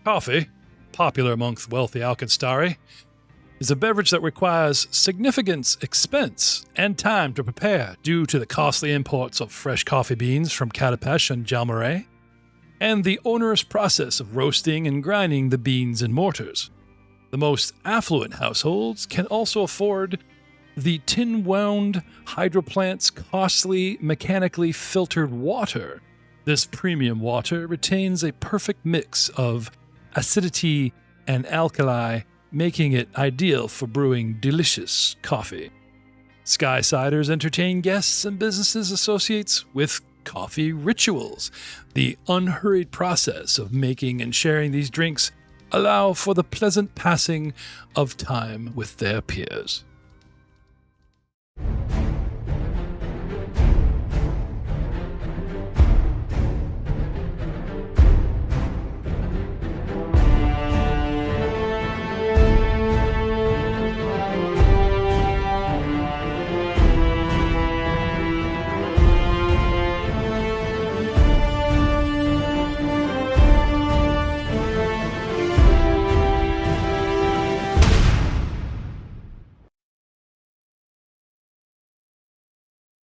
Coffee, popular amongst wealthy AlkenStar, is a beverage that requires significant expense and time to prepare due to the costly imports of fresh coffee beans from Catapesh and Jalmaray, and the onerous process of roasting and grinding the beans in mortars. The most affluent households can also afford the tin-wound hydroplant's costly mechanically filtered water. This premium water retains a perfect mix of acidity and alkali, making it ideal for brewing delicious coffee. Sky Ciders entertain guests and businesses associates with coffee rituals. The unhurried process of making and sharing these drinks allow for the pleasant passing of time with their peers.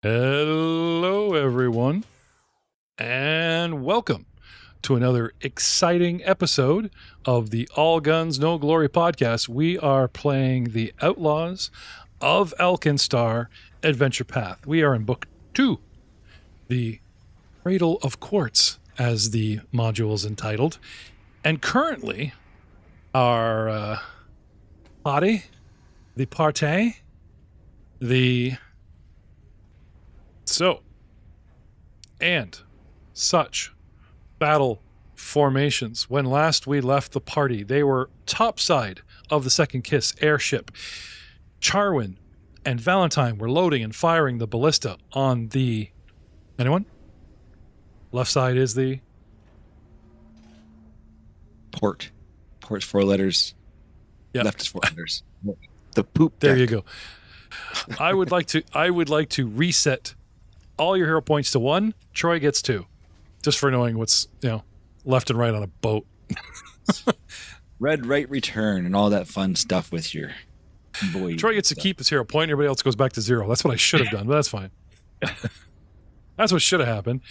Hello, everyone, and welcome to another exciting episode of the All Guns, No Glory podcast. We are playing the Outlaws of AlkenStar Adventure Path. We are in Book 2, the Cradle of Quartz, as the module is entitled. And currently, our such battle formations. When last we left the party, they were topside of the Second Kiss airship. Charwin and Valentine were loading and firing the ballista on the... Anyone? Left side is the... Port. Port's 4 letters. Yep. Left is 4 letters. The poop There deck. you go. I would like to reset all your hero points to 1. Troy gets 2, just for knowing what's left and right on a boat. Red right return and all that fun stuff with your boy. Troy gets to keep his hero point. Everybody else goes back to 0. That's what I should have done, but that's fine. That's what should have happened.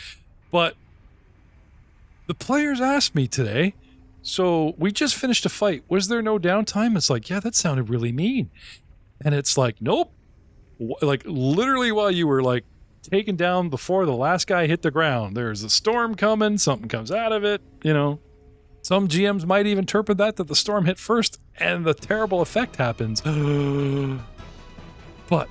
But the players asked me today, so we just finished a fight. Was there no downtime? It's like, yeah, that sounded really mean. And it's like, nope. Like literally while you were like taken down before the last guy hit the ground, there's a storm coming, something comes out of it, Some GMs might even interpret that the storm hit first and the terrible effect happens. But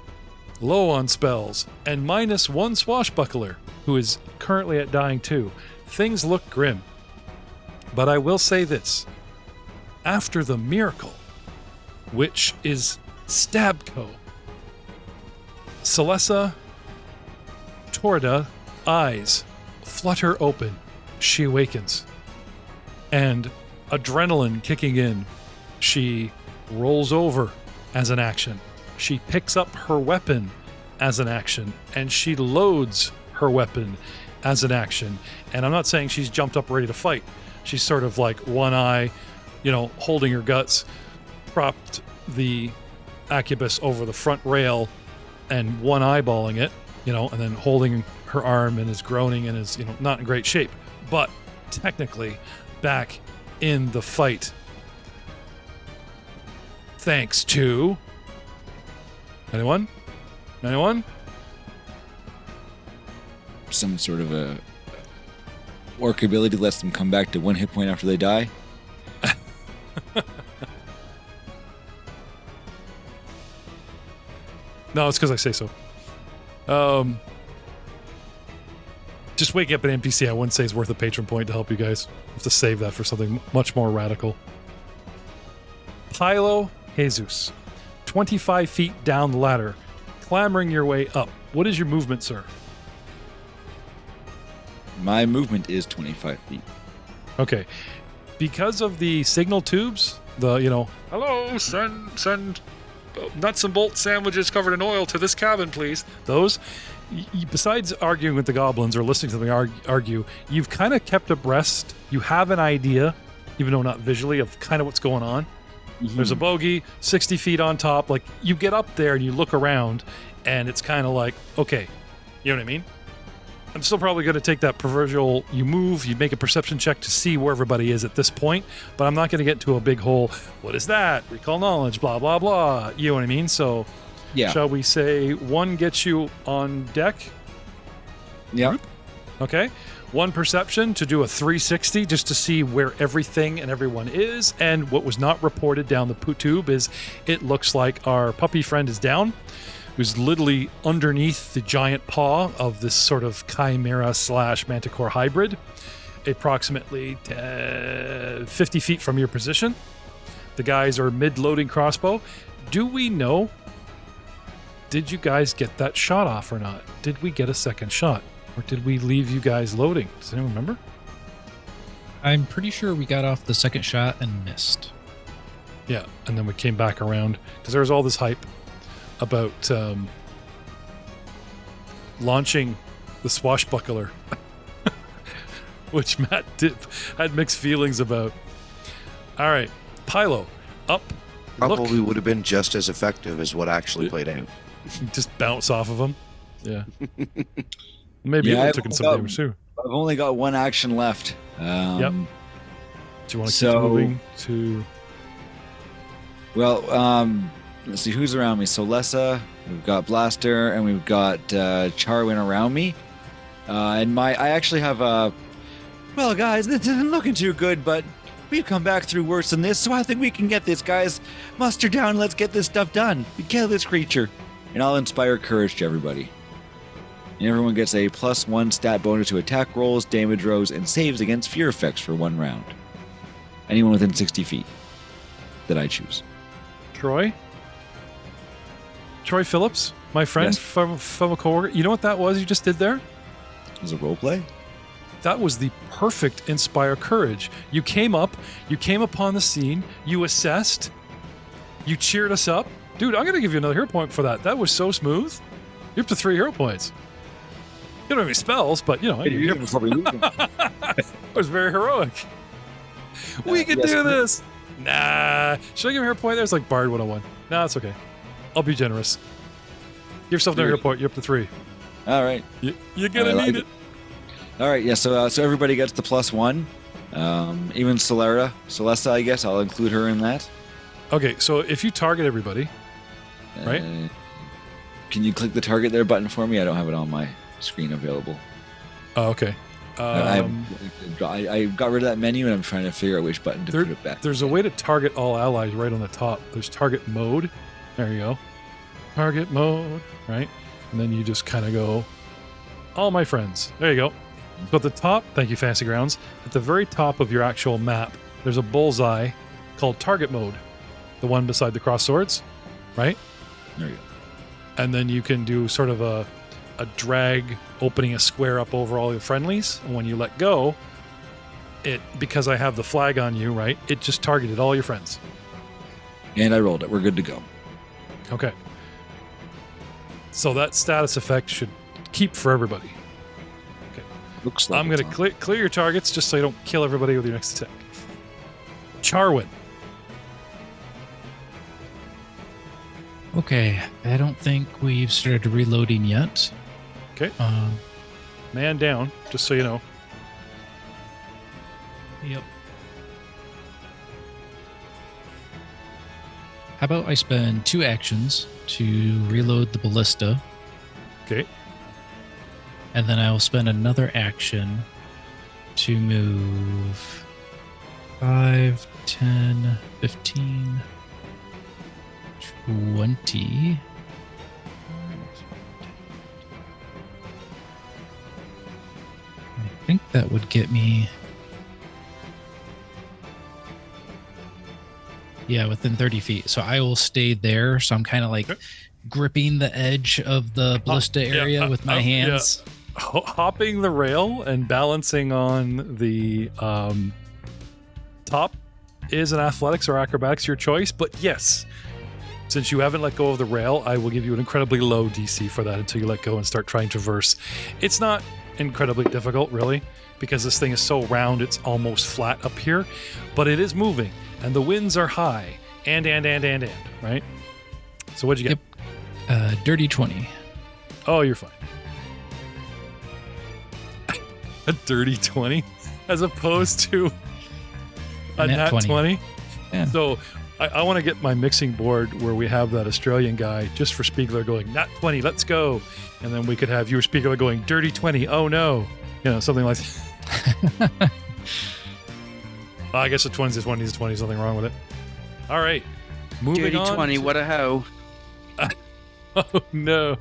low on spells and -1 swashbuckler, who is currently at dying 2. Things look grim. But I will say this. After the miracle, which is Stabco, Celessa Torda eyes flutter open. She awakens. And adrenaline kicking in, she rolls over as an action. She picks up her weapon as an action, and she loads her weapon as an action. And I'm not saying she's jumped up ready to fight. She's sort of like one eye, holding her guts, propped the Acubus over the front rail and one eyeballing it, and then holding her arm and is groaning and is, not in great shape, but technically back in the fight. Thanks to... Anyone? Some sort of a orc ability lets them come back to 1 hit point after they die. No, it's because I say so. Just waking up an NPC I wouldn't say is worth a patron point to help you guys. I have to save that for something much more radical. Pilo Jesus, 25 feet down the ladder, clambering your way up. What is your movement, sir? My movement is 25 feet. Okay. Because of the signal tubes, hello, send nuts and bolt sandwiches covered in oil to this cabin, please. Those, besides arguing with the goblins or listening to them argue, you've kind of kept abreast. You have an idea even though not visually, of kind of what's going on. Mhm. There's a bogey 60 feet on top. Like, you get up there and you look around, and it's kind of like, okay, you know what I mean? I'm still probably going to take that proverbial, you make a perception check to see where everybody is at this point, but I'm not going to get into a big hole. What is that? Recall knowledge, blah, blah, blah. You know what I mean? So, Yeah. shall we say 1 gets you on deck? Yeah. Okay. 1 perception to do a 360 just to see where everything and everyone is. And what was not reported down the tube is it looks like our puppy friend is down, who's literally underneath the giant paw of this sort of chimera / manticore hybrid, approximately 50 feet from your position. The guys are mid-loading crossbow. Do we know, did you guys get that shot off or not? Did we get a second shot? Or did we leave you guys loading? Does anyone remember? I'm pretty sure we got off the second shot and missed. Yeah, and then we came back around because there was all this hype about launching the swashbuckler, which Matt had mixed feelings about. All right, Pilo, up. Probably would have been just as effective as what actually played out. Just bounce off of him. Yeah. Maybe Yeah, it took in some damage too. I've only got 1 action left. Yep. Do you want to so- keep moving to... Well, let's see who's around me. So Lessa, we've got Blaster, and we've got Charwin around me. And I actually have a. Well, guys, this isn't looking too good, but we've come back through worse than this, so I think we can get this, guys. Muster down, let's get this stuff done. We kill this creature, and I'll inspire courage to everybody. And everyone gets a +1 stat bonus to attack rolls, damage rolls, and saves against fear effects for 1 round. Anyone within 60 feet that I choose. Troy Phillips, my friend Yes. from a coworker. You know what that was you just did there? Is it roleplay? That was the perfect inspire courage. You came upon the scene, you assessed, you cheered us up. Dude, I'm going to give you another hero point for that. That was so smooth. You're up to 3 hero points. You don't have any spells, but, you know, it was very heroic. We can do this. Nah. Should I give a hero point? There's like Bard 101. Nah, it's okay. I'll be generous. Give yourself another hero point. You're up to 3. All right. You're going to need it. All right, yeah, so everybody gets the +1. Even Celesta, I guess. I'll include her in that. Okay, so if you target everybody, right? Can you click the target there button for me? I don't have it on my screen available. Oh, okay. I got rid of that menu, and I'm trying to figure out which button to put it back. There's a way to target all allies right on the top. There's target mode. There you go. Target mode, right? And then you just kind of go, all my friends. There you go. So at the top, thank you, Fancy Grounds, at the very top of your actual map, there's a bullseye called target mode. The one beside the cross swords, right? There you go. And then you can do sort of a drag opening a square up over all your friendlies. And when you let go, because I have the flag on you, right? It just targeted all your friends. And I rolled it. We're good to go. Okay. So that status effect should keep for everybody. Okay. Looks like I'm going to clear your targets just so you don't kill everybody with your next attack. Charwin. Okay, I don't think we've started reloading yet. Okay. Man down, just so you know. Yep. How about I spend 2 actions to reload the ballista, Okay. and then I will spend another action to move 5, 10, 15, 20. I think that would get me. Yeah, within 30 feet. So I will stay there. So I'm kind of like gripping the edge of the ballista area with my hands. Yeah. Hopping the rail and balancing on the top is an athletics or acrobatics, your choice. But yes, since you haven't let go of the rail, I will give you an incredibly low DC for that until you let go and start trying to traverse. It's not incredibly difficult, really, because this thing is so round it's almost flat up here. But it is moving, and the winds are high, and, right? So what'd you get? Dirty 20. Oh, you're fine. A dirty 20 as opposed to a nat 20. Yeah. So I want to get my mixing board where we have that Australian guy just for Speigler going, nat 20, let's go. And then we could have your Speigler going, dirty 20, oh no. Something like that. I guess a 20 is 1 needs a 20, something wrong with it. All right. Moving Dirty on 20, what a hoe. Oh no.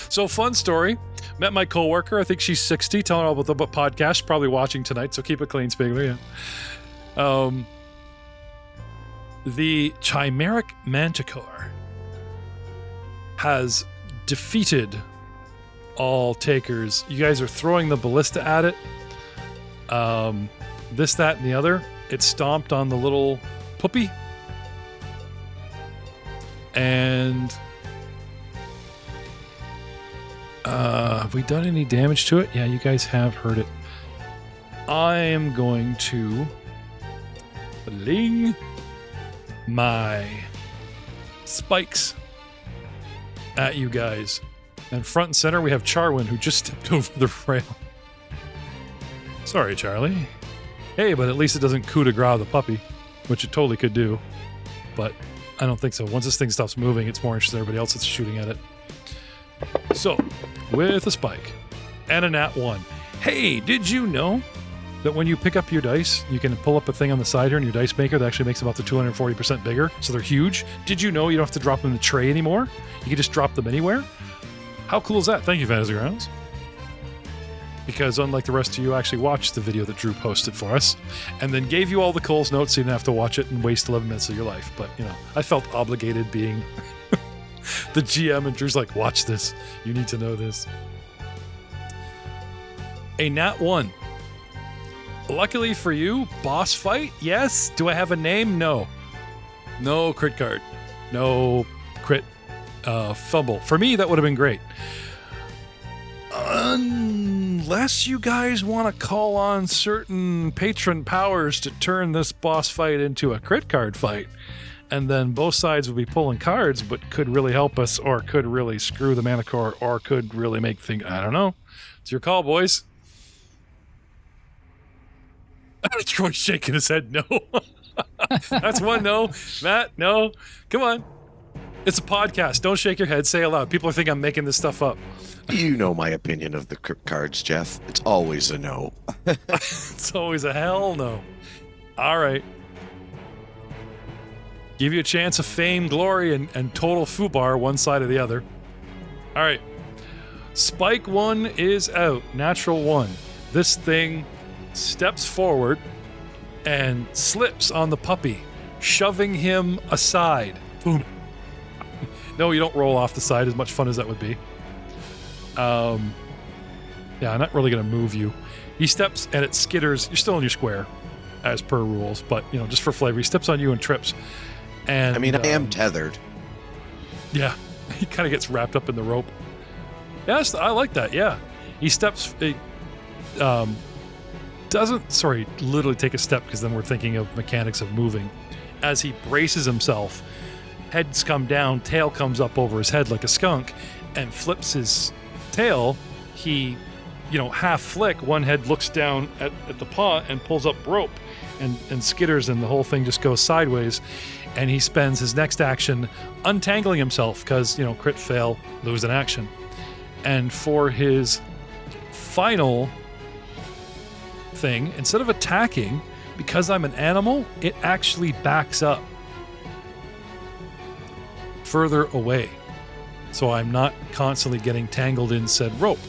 So fun story. Met my coworker. I think she's 60. Telling all about the podcast. Probably watching tonight. So keep it clean, Speigler. Yeah. The chimeric manticore has defeated all takers. You guys are throwing the ballista at it. This, that, and the other. It stomped on the little puppy. And have we done any damage to it? Yeah, you guys have heard it. I am going to fling my spikes at you guys. And front and center, we have Charwin, who just stepped over the rail. Sorry, Charlie. Hey, but at least it doesn't coup de grace the puppy, which it totally could do. But I don't think so. Once this thing stops moving, it's more interested in everybody else that's shooting at it. So, with a spike and a nat 1. Hey, did you know that when you pick up your dice, you can pull up a thing on the side here in your dice maker that actually makes them up to 240% bigger, so they're huge? Did you know you don't have to drop them in the tray anymore? You can just drop them anywhere? How cool is that? Thank you, Fantasy Grounds. Because unlike the rest of you, I actually watched the video that Drew posted for us and then gave you all the Cole's notes so you didn't have to watch it and waste 11 minutes of your life. But, I felt obligated being the GM, and Drew's like, watch this. You need to know this. A nat 1. Luckily for you, boss fight, yes. Do I have a name? No. No crit card. No crit fumble. For me, that would have been great. Unless you guys want to call on certain patron powers to turn this boss fight into a crit card fight, and then both sides would be pulling cards, but could really help us, or could really screw the Manticore, or could really make things. I don't know. It's your call, boys. Troy's shaking his head. No. That's one no. Matt, no. Come on. It's a podcast. Don't shake your head. Say it loud. People think I'm making this stuff up. You know my opinion of the crypt cards, Jeff. It's always a no. It's always a hell no. All right. Give you a chance of fame, glory, and total foobar, one side or the other. All right. Spike 1 is out. Natural 1. This thing steps forward and slips on the puppy, shoving him aside. Boom. No, you don't roll off the side, as much fun as that would be. Yeah, I'm not really going to move you. He steps and it skitters. You're still in your square, as per rules, but, just for flavor, he steps on you and trips. And I am tethered. Yeah, he kind of gets wrapped up in the rope. Yes, I like that, yeah. He steps... doesn't literally take a step, because then we're thinking of mechanics of moving. As he braces himself, heads come down, tail comes up over his head like a skunk, and flips his tail. He, half flick, one head looks down at the paw and pulls up rope and skitters, and the whole thing just goes sideways. And he spends his next action untangling himself because, crit fail, lose an action. And for his final thing, instead of attacking, because I'm an animal, it actually backs up further away. So I'm not constantly getting tangled in said rope.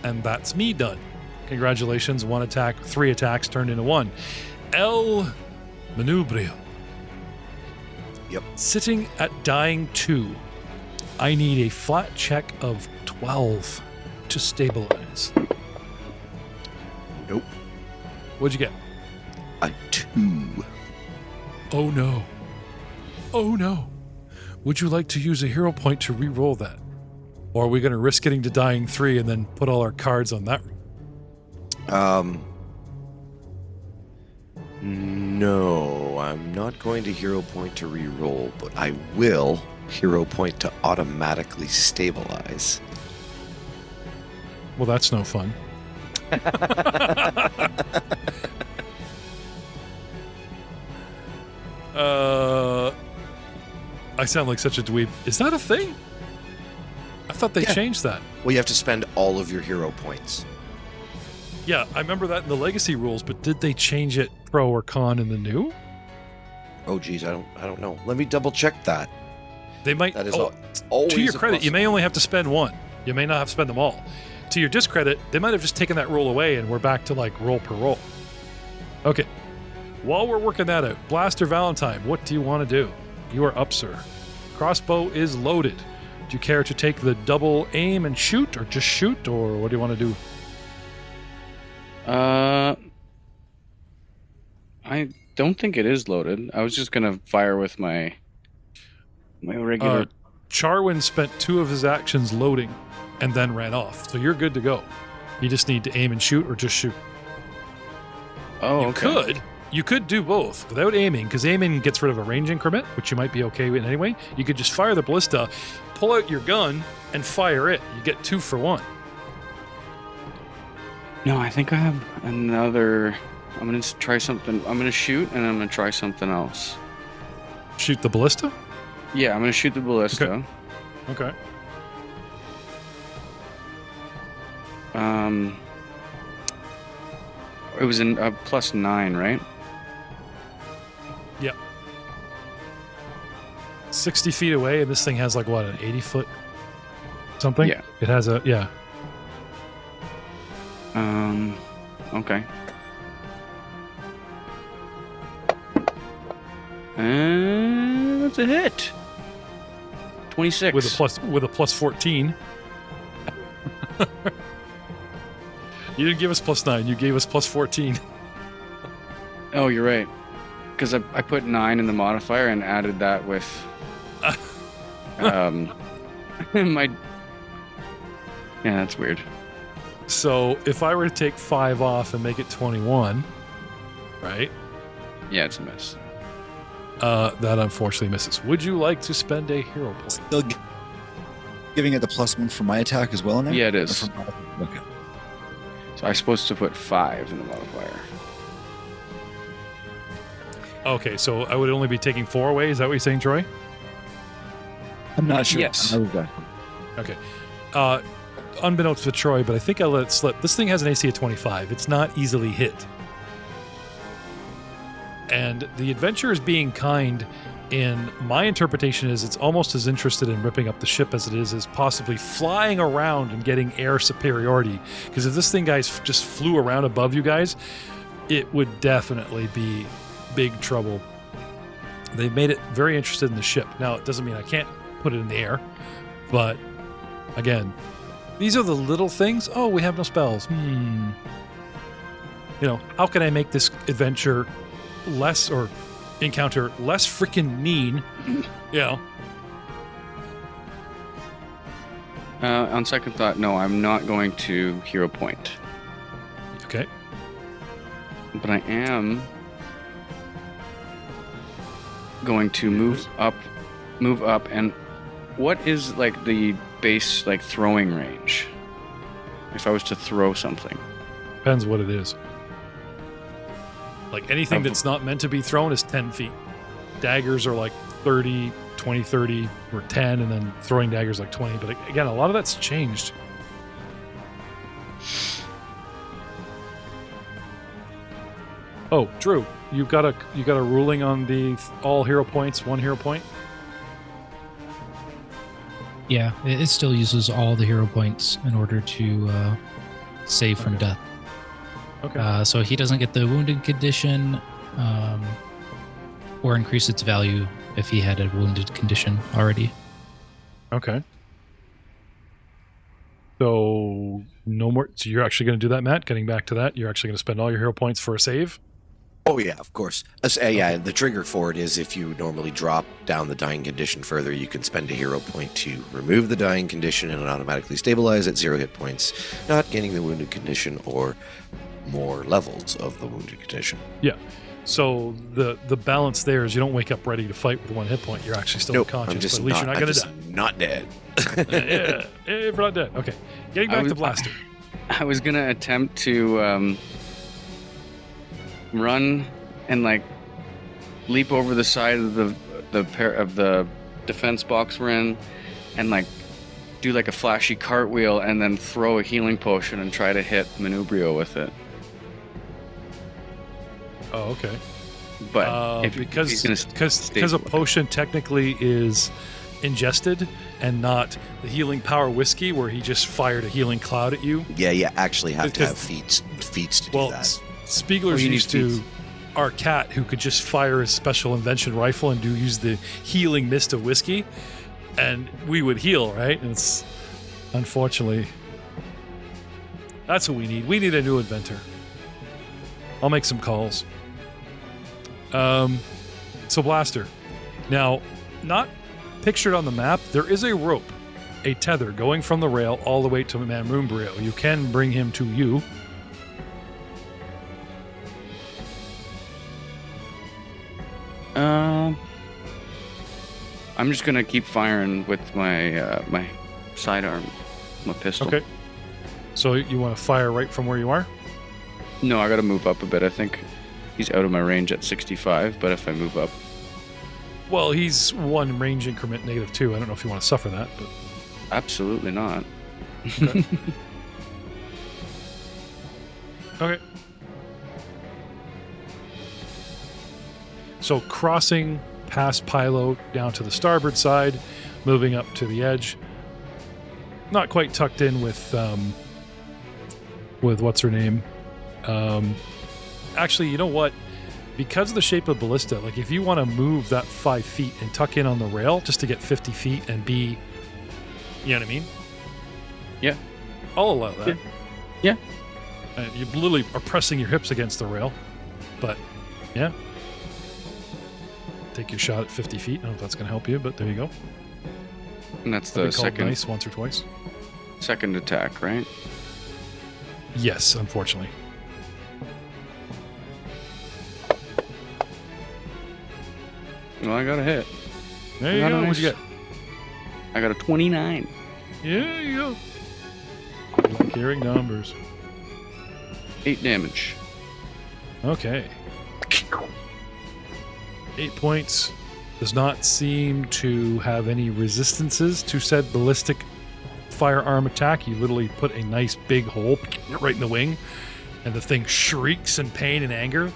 And that's me done. Congratulations, 1 attack, 3 attacks turned into 1. El Manubrio. Yep. Sitting at dying 2. I need a flat check of 12 to stabilize. Nope. What'd you get? A 2. Oh no. Oh no. Would you like to use a hero point to re-roll that? Or are we going to risk getting to dying 3 and then put all our cards on that? No, I'm not going to hero point to re-roll, but I will hero point to automatically stabilize. Well, that's no fun. I sound like such a dweeb. Is that a thing? I thought they changed that. Well, you have to spend all of your hero points. Yeah, I remember that in the legacy rules, but did they change it pro or con in the new? Oh, geez, I don't know. Let me double check that. They might. That is to always your a credit, you may only have to spend one. You may not have to spend them all. To your discredit, they might have just taken that rule away and we're back to like roll per roll. Okay. While we're working that out, Blaster Valentine, what do you want to do? You are up, sir. Crossbow is loaded. Do you care to take the double aim and shoot, or just shoot, or what do you want to do? I don't think it is loaded. I was just gonna fire with my regular. Charwin spent 2 of his actions loading and then ran off, so you're good to go. You just need to aim and shoot, or just shoot. Oh, okay. You could do both without aiming, because aiming gets rid of a range increment, which you might be okay with anyway. You could just fire the ballista, pull out your gun, and fire it. You get 2 for 1. No, I think I have another. I'm gonna try something. I'm gonna shoot, and I'm gonna try something else. Shoot the ballista? Yeah, I'm gonna shoot the ballista. Okay. It was in +9, right? Yep. 60 feet away, and this thing has like what, an 80-foot something? Yeah. It has a Okay. And that's a hit. 26 with a plus 14. You didn't give us +9. You gave us plus 14. Oh, you're right. Because I put 9 in the modifier and added that with my. Yeah, that's weird. So if I were to take 5 off and make it 21, right? Yeah, it's a miss. That unfortunately misses. Would you like to spend a hero point? Still giving it the +1 for my attack as well now? Yeah, it is. Okay. So I'm supposed to put 5 in the modifier. Okay, so I would only be taking 4 away. Is that what you're saying, Troy? I'm not sure. Yes. Okay. Unbeknownst to Troy, but I think I let it slip. This thing has an AC of 25. It's not easily hit. And the adventure is being kind. In my interpretation is it's almost as interested in ripping up the ship as it is possibly flying around and getting air superiority. Because if this thing, guys, just flew around above you guys, it would definitely be big trouble. They've made it very interested in the ship. Now, it doesn't mean I can't put it in the air, but again, these are the little things. Oh, we have no spells. How can I make this adventure less, or encounter less freaking mean? On second thought, no, I'm not going to hero point. Okay. But I am going to move up, and what is like the base like throwing range? If I was to throw something. Depends what it is. Like anything that's not meant to be thrown is 10 feet. Daggers are like 30, 20, 30, or 10, and then throwing daggers like 20. But again, a lot of that's changed. Oh, Drew, you got a ruling on the all hero points, 1 hero point? Yeah, it still uses all the hero points in order to save from death. Okay. So he doesn't get the wounded condition, or increase its value if he had a wounded condition already. Okay. So no more. So you're actually going to do that, Matt? Getting back to that, you're actually going to spend all your hero points for a save? Oh, yeah, of course. Yeah, the trigger for it is if you normally drop down the dying condition further, you can spend a hero point to remove the dying condition and automatically stabilize at 0 hit points, not gaining the wounded condition or more levels of the wounded condition. Yeah. So the balance there is you don't wake up ready to fight with 1 hit point. You're actually still unconscious, but at least you're not going to die. Not dead. Yeah, if you're not dead. Okay. Getting back to Blaster. I was going to attempt to run and like leap over the side of the defense box we're in and like do like a flashy cartwheel and then throw a healing potion and try to hit Manubrio with it. Oh, okay. But because a potion technically is ingested and not the healing power whiskey where he just fired a healing cloud at you. Yeah, you actually have to have feats to do that. Speigler's used to our cat who could just fire his special invention rifle and use the healing mist of whiskey, and we would heal, right? And it's unfortunately that's what we need. We need a new inventor. I'll make some calls. So Blaster. Now, not pictured on the map, there is a rope, a tether going from the rail all the way to Manubrio. You can bring him to you. I'm just gonna keep firing with my my sidearm, my pistol. Okay. So you want to fire right from where you are? No, I gotta move up a bit. I think he's out of my range at 65, but if I move up... Well, he's 1 range increment -2. I don't know if you want to suffer that, but... Absolutely not. Okay. Okay. So crossing past Pilo down to the starboard side, moving up to the edge. Not quite tucked in with what's her name? Actually, you know what? Because of the shape of ballista, like if you want to move that 5 feet and tuck in on the rail just to get 50 feet and be, you know what I mean? Yeah. I'll allow that. Yeah. And you literally are pressing your hips against the rail. But, yeah. Take your shot at 50 feet. I don't know if that's going to help you, but there you go. And that's the second... nice once or twice. Second attack, right? Yes, unfortunately. Well, I got a hit. There you go. What'd you get? I got a 29. Yeah, you go. Like hearing numbers. 8 damage. Okay. 8 points. Does not seem to have any resistances to said ballistic firearm attack. You literally put a nice big hole right in the wing, and the thing shrieks in pain and anger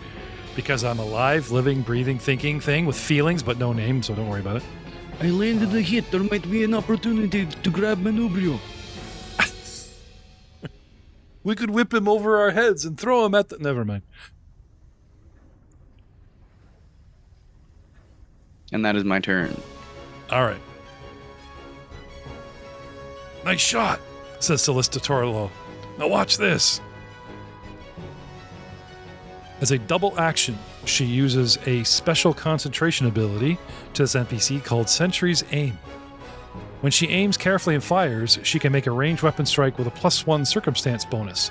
because I'm alive, living, breathing, thinking thing with feelings but no name, so don't worry about it. I landed a hit. There might be an opportunity to grab Manubrio. We could whip him over our heads and throw him at the... Never mind. And that is my turn. All right. Nice shot, says Celesta Torlo. Now watch this. As a double action, she uses a special concentration ability to this NPC called Sentry's Aim. When she aims carefully and fires, she can make a ranged weapon strike with a +1 circumstance bonus.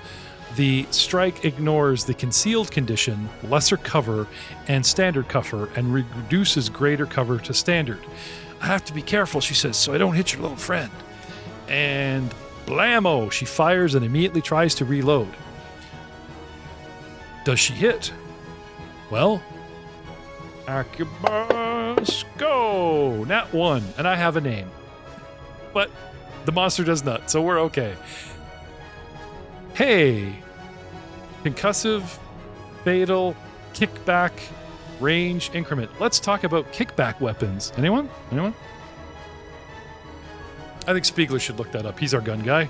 The strike ignores the concealed condition, lesser cover, and standard cover, and reduces greater cover to standard. I have to be careful, she says, so I don't hit your little friend. And blammo! She fires and immediately tries to reload. Does she hit? Well, Arquebus, go! Nat 1, and I have a name. But the monster does not, so we're okay. Hey! Concussive, fatal, kickback, range, increment. Let's talk about kickback weapons. Anyone? I think Speigler should look that up. He's our gun guy.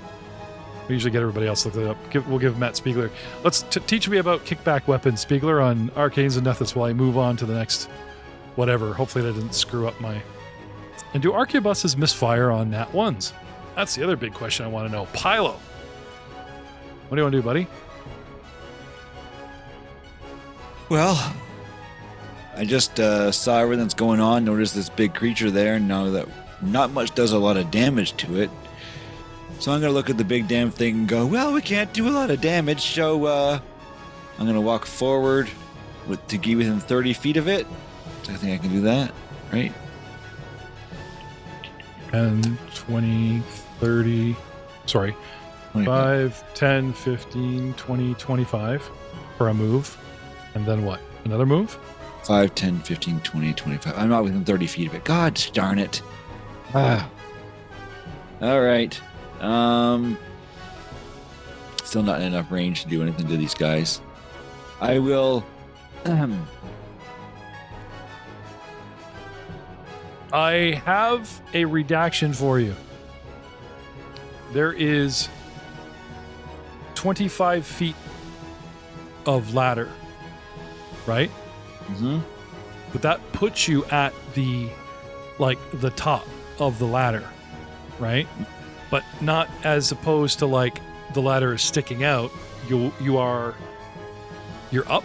We usually get everybody else to look that up. We'll give Matt Speigler. Let's teach me about kickback weapons, Speigler, on Arcanes and Nethys while I move on to the next whatever. Hopefully that didn't screw up my... And do arquebuses misfire on Nat 1s? That's the other big question I want to know. Pilo. What do you want to do, buddy? Well, I just saw everything that's going on, noticed this big creature there, and now that not much does a lot of damage to it. So I'm going to look at the big damn thing and go, well, we can't do a lot of damage, so I'm going to walk forward to get within 30 feet of it. So I think I can do that, right? 10, 20, 30, sorry, 5, 10, 15, 20, 25 for a move. And then what? Another move? 5, 10, 15, 20, 25. I'm not within 30 feet of it. God darn it. Ah. All right. Still not enough range to do anything to these guys. I will... I have a redaction for you. There is 25 feet of ladder, right? Mm-hmm. But that puts you at the top of the ladder, right? But not as opposed to like the ladder is sticking out. You're up,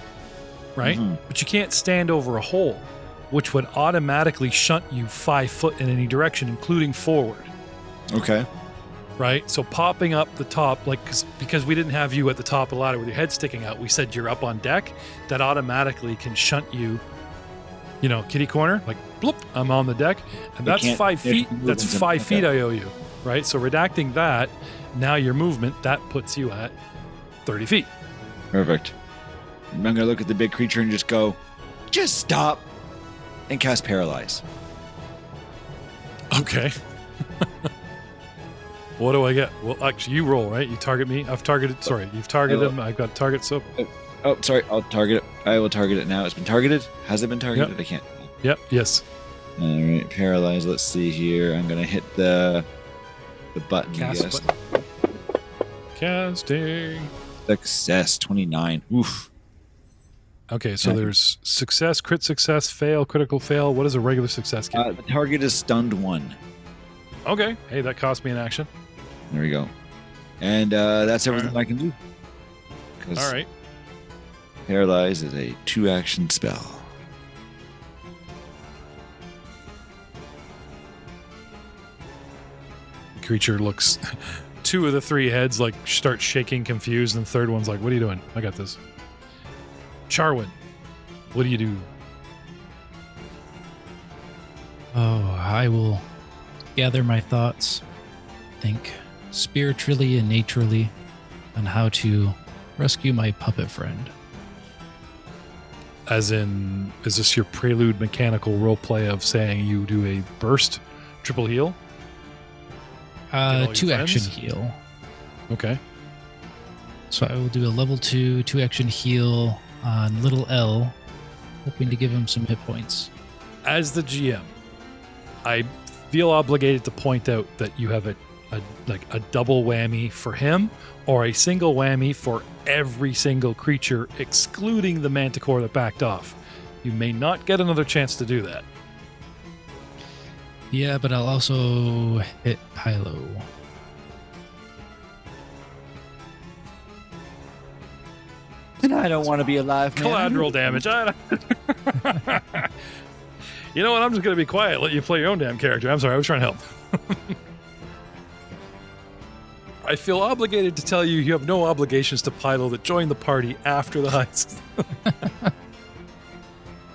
right? Mm-hmm. But you can't stand over a hole, which would automatically shunt you 5 foot in any direction, including forward. Okay. Right? So popping up the top, like, because we didn't have you at the top of the ladder with your head sticking out, we said you're up on deck. That automatically can shunt you, kitty corner, like, bloop, I'm on the deck. And that's 5 feet. That's 5 feet I owe you, right? So redacting that, now your movement, that puts you at 30 feet. Perfect. I'm going to look at the big creature and just go, just stop, and cast Paralyze. Okay. What do I get? Well, actually, you roll, right? You target me. You've targeted him. I've got target, so... Oh, sorry. I'll target it. I will target it now. It's been targeted? Has it been targeted? Yep. I can't. Yep, yes. All right, Paralyze. Let's see here. I'm going to hit the button, Cast I guess. button. Casting. Success, 29. Oof. Okay, so there's success, crit success, fail, critical fail. What does a regular success get? The target is stunned 1. Okay. Hey, that cost me an action. There we go. And that's everything I can do. All right. Paralyze is a 2-action spell. The creature looks... 2 of the 3 heads start shaking confused, and the third one's like, what are you doing? I got this. Charwin, what do you do? Oh, I will gather my thoughts, think spiritually and naturally on how to rescue my puppet friend. As in, is this your prelude mechanical roleplay of saying you do a burst, triple heal? 2-action heal. Okay. So I will do a level 2 2-action heal on little L, hoping to give him some hit points. As the GM, I feel obligated to point out that you have a double whammy for him, or a single whammy for every single creature, excluding the manticore that backed off. You may not get another chance to do that. Yeah, but I'll also hit Pilo. And I don't want to be alive, man. Collateral damage. You know what? I'm just going to be quiet. Let you play your own damn character. I'm sorry. I was trying to help. I feel obligated to tell you have no obligations to Pilo that joined the party after the heist.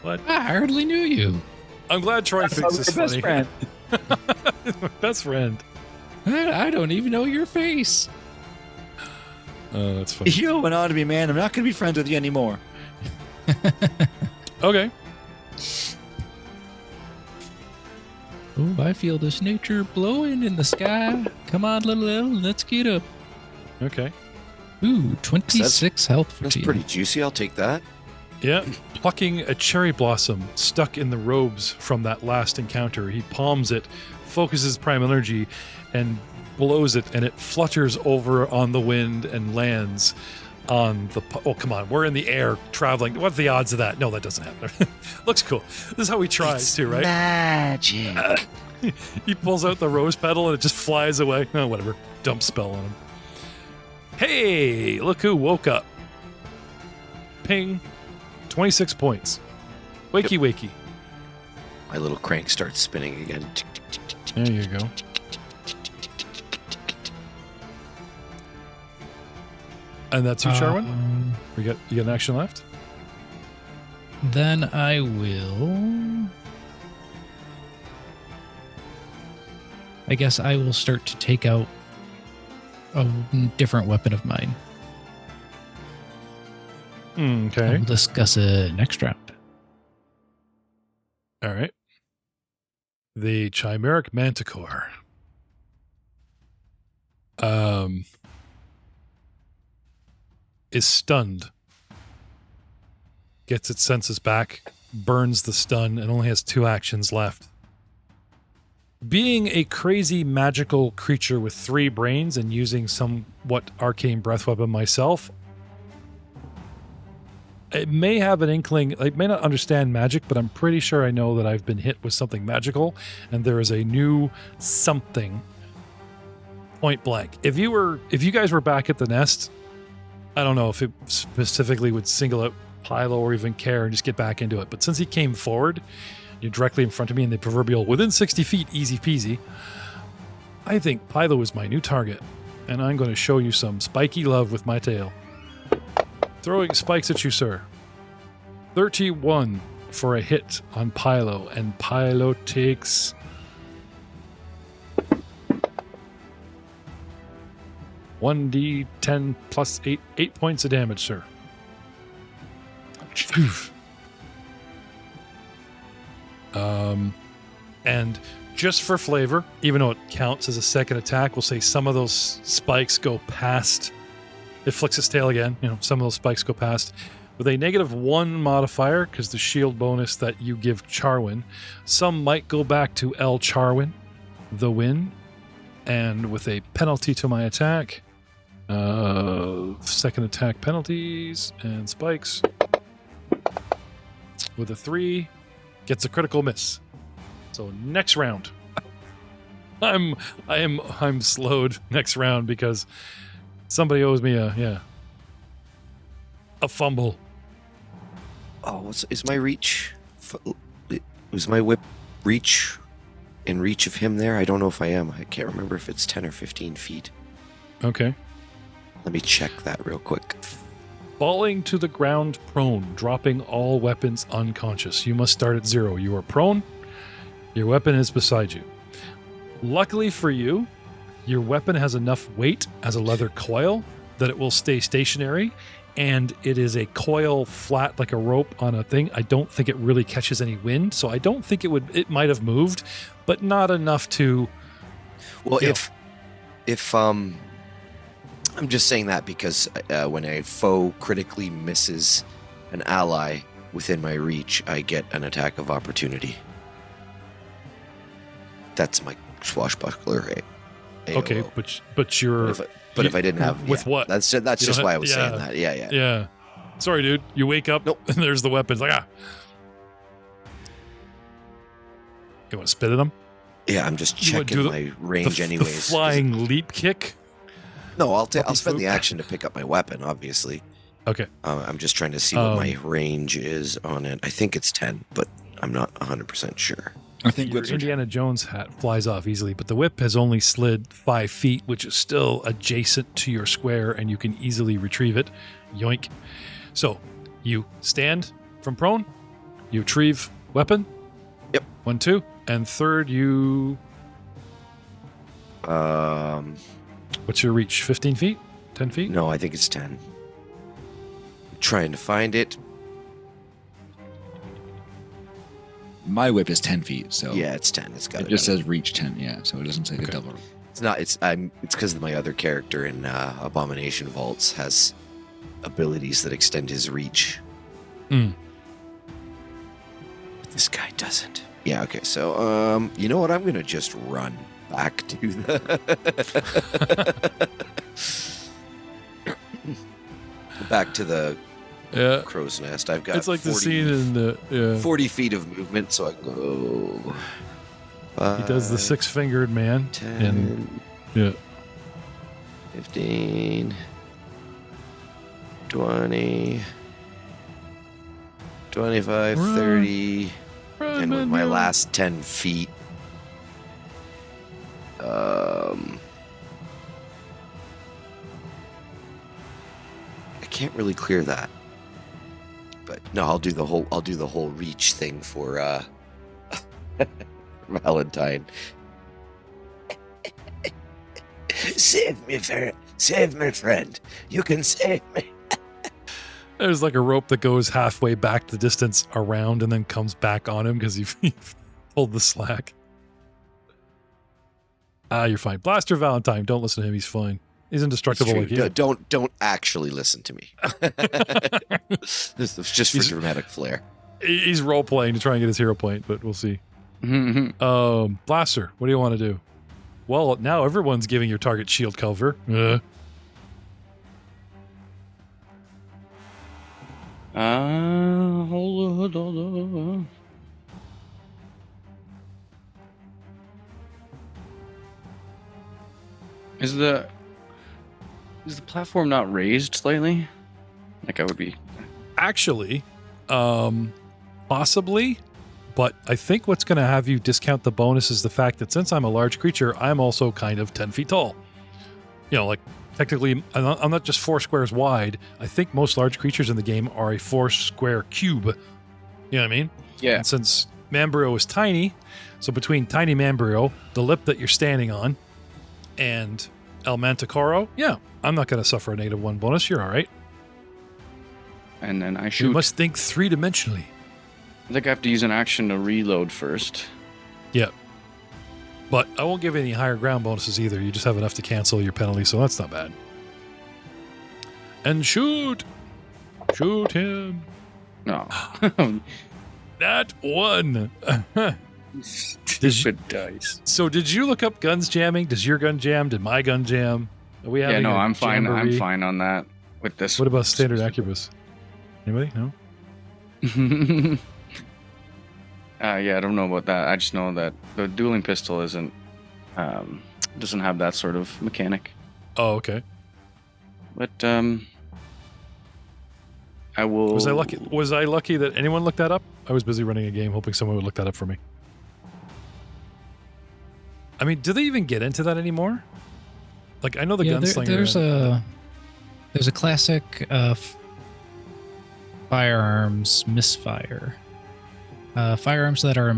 What? I hardly knew you. I'm glad Troy thinks this funny. Friend. My best friend. I don't even know your face. Oh, that's funny. You went on to be, man. I'm not going to be friends with you anymore. Okay. Oh, I feel this nature blowing in the sky. Come on, little L, let's get up. Okay. Ooh, 26 health for That's you. pretty juicy. I'll take that. Yeah. Plucking a cherry blossom stuck in the robes from that last encounter. He palms it, focuses primal energy, and blows it, and it flutters over on the wind and lands on the... Oh, come on. We're in the air traveling. What are the odds of that? No, that doesn't happen. Looks cool. This is how he tries too, right? Magic. He pulls out the rose petal and it just flies away. Oh, whatever. Dump spell on him. Hey, look who woke up. Ping. 26 points. Wakey, wakey. My little crank starts spinning again. There you go. And that's you, Charwin? You got an action left? Then I will. I guess I will start to take out a different weapon of mine. Okay. We'll discuss it next round. All right. The Chimeric Manticore. Is stunned. Gets its senses back, burns the stun, and only has 2 actions left. Being a crazy magical creature with 3 brains and using somewhat arcane breath weapon myself, it may have an inkling, I may not understand magic, but I'm pretty sure I know that I've been hit with something magical, and there is a new something point blank. If you guys were back at the nest, I don't know if it specifically would single out Pilo or even care and just get back into it. But since he came forward, you're directly in front of me in the proverbial within 60 feet, easy peasy, I think Pilo is my new target, and I'm going to show you some spiky love with my tail. Throwing spikes at you, sir. 31 for a hit on Pilo, and Pilo takes 1d10 plus 8 points of damage, sir. And just for flavor, even though it counts as a second attack, we'll say some of those spikes go past. It flicks its tail again. Some of those spikes go past. With a -1 modifier, because the shield bonus that you give Charwin, some might go back to L. Charwin, the win. And with a penalty to my attack, second attack penalties and spikes. With a 3, gets a critical miss. So next round, I'm slowed next round because somebody owes me a fumble. Oh, is my reach? Was my whip reach in reach of him there? I don't know if I am. I can't remember if it's 10 or 15 feet. Okay. Let me check that real quick. Falling to the ground prone, dropping all weapons unconscious. You must start at 0. You are prone. Your weapon is beside you. Luckily for you, your weapon has enough weight as a leather coil that it will stay stationary, and it is a coil flat like a rope on a thing. I don't think it really catches any wind, so I don't think it might have moved, but not enough to... Well, if I'm just saying that because when a foe critically misses an ally within my reach, I get an attack of opportunity. That's my swashbuckler. Okay, but you're... If I didn't have... With what? That's just why I was saying that. Yeah. Yeah. Sorry, dude. You wake up, Nope. And there's the weapons. Like, You want to spit at them? Yeah, I'm just checking my range anyways. The flying leap kick? No, I'll spend the action to pick up my weapon, obviously. Okay. I'm just trying to see what my range is on it. I think it's 10, but I'm not 100% sure. I think your Indiana Jones hat flies off easily, but the whip has only slid 5 feet, which is still adjacent to your square, and you can easily retrieve it. Yoink. So, you stand from prone, you retrieve weapon. Yep. 1, 2. And third, you... What's your reach? 15 feet? 10 feet? No, I think it's 10. I'm trying to find it. My whip is 10 feet, so Yeah, it's 10. It's got it just says reach 10, so it doesn't say the Okay. double. It's not. It's because my other character in Abomination Vaults has abilities that extend his reach. Mm. But this guy doesn't. Yeah. Okay. So, you know what? I'm gonna just run back to the back to the crow's nest. I've got. It's like 40, the scene in the 40 feet of movement, so I go. He does the 6-fingered man. 10, And 15, 20, 25, Run. 30, Run, and with man, my run. last 10 feet, I can't really clear that. But no, I'll do the whole reach thing for Valentine. Save me, friend. You can save me. There's like a rope that goes halfway back the distance around and then comes back on him because you've pulled the slack. You're fine. Blaster Valentine, don't listen to him. He's fine. He's indestructible like you. Don't actually listen to me. This is just for dramatic flair. He's role playing to try and get his hero point, but we'll see. Blaster, what do you want to do? Well, now everyone's giving your target shield cover. Hold on. Is the platform not raised slightly? Like I would be. Actually, possibly, but I think what's going to have you discount the bonus is the fact that since I'm a large creature, I'm also kind of 10 feet tall. You know, like technically, I'm not just 4 squares wide. I think most large creatures in the game are a 4 square cube. You know what I mean? Yeah. And since Mambrio is tiny, so between tiny Mambrio, the lip that you're standing on, and El Mantecoro, yeah, I'm not going to suffer a -1 bonus. You're all right. And then I shoot. You must think 3-dimensionally. I think I have to use an action to reload first. Yeah. But I won't give you any higher ground bonuses either. You just have enough to cancel your penalty, so that's not bad. And shoot! Shoot him! No. That one! Stupid dice. So did you look up guns jamming? Does your gun jam? Did my gun jam? Are we having a I'm fine. I'm jamboree? fine on that. With this. What about standard Acubus? Anybody? No? Yeah, I don't know about that. I just know that the dueling pistol doesn't have that sort of mechanic. Oh, okay. But I will. Was I lucky that anyone looked that up? I was busy running a game hoping someone would look that up for me. I mean, do they even get into that anymore? Like, I know the gunslinger. There's a classic firearms misfire. Firearms that are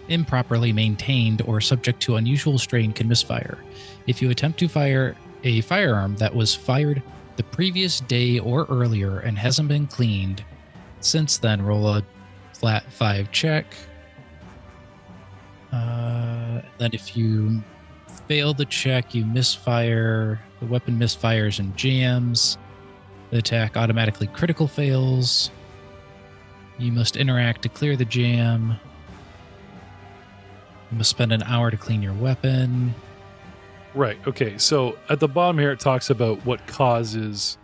improperly maintained or subject to unusual strain can misfire. If you attempt to fire a firearm that was fired the previous day or earlier and hasn't been cleaned since then, roll a flat 5 check. Then if you fail the check, you misfire. The weapon misfires and jams. The attack automatically critical fails. You must interact to clear the jam. You must spend an hour to clean your weapon. Right. Okay. So at the bottom here, it talks about what causes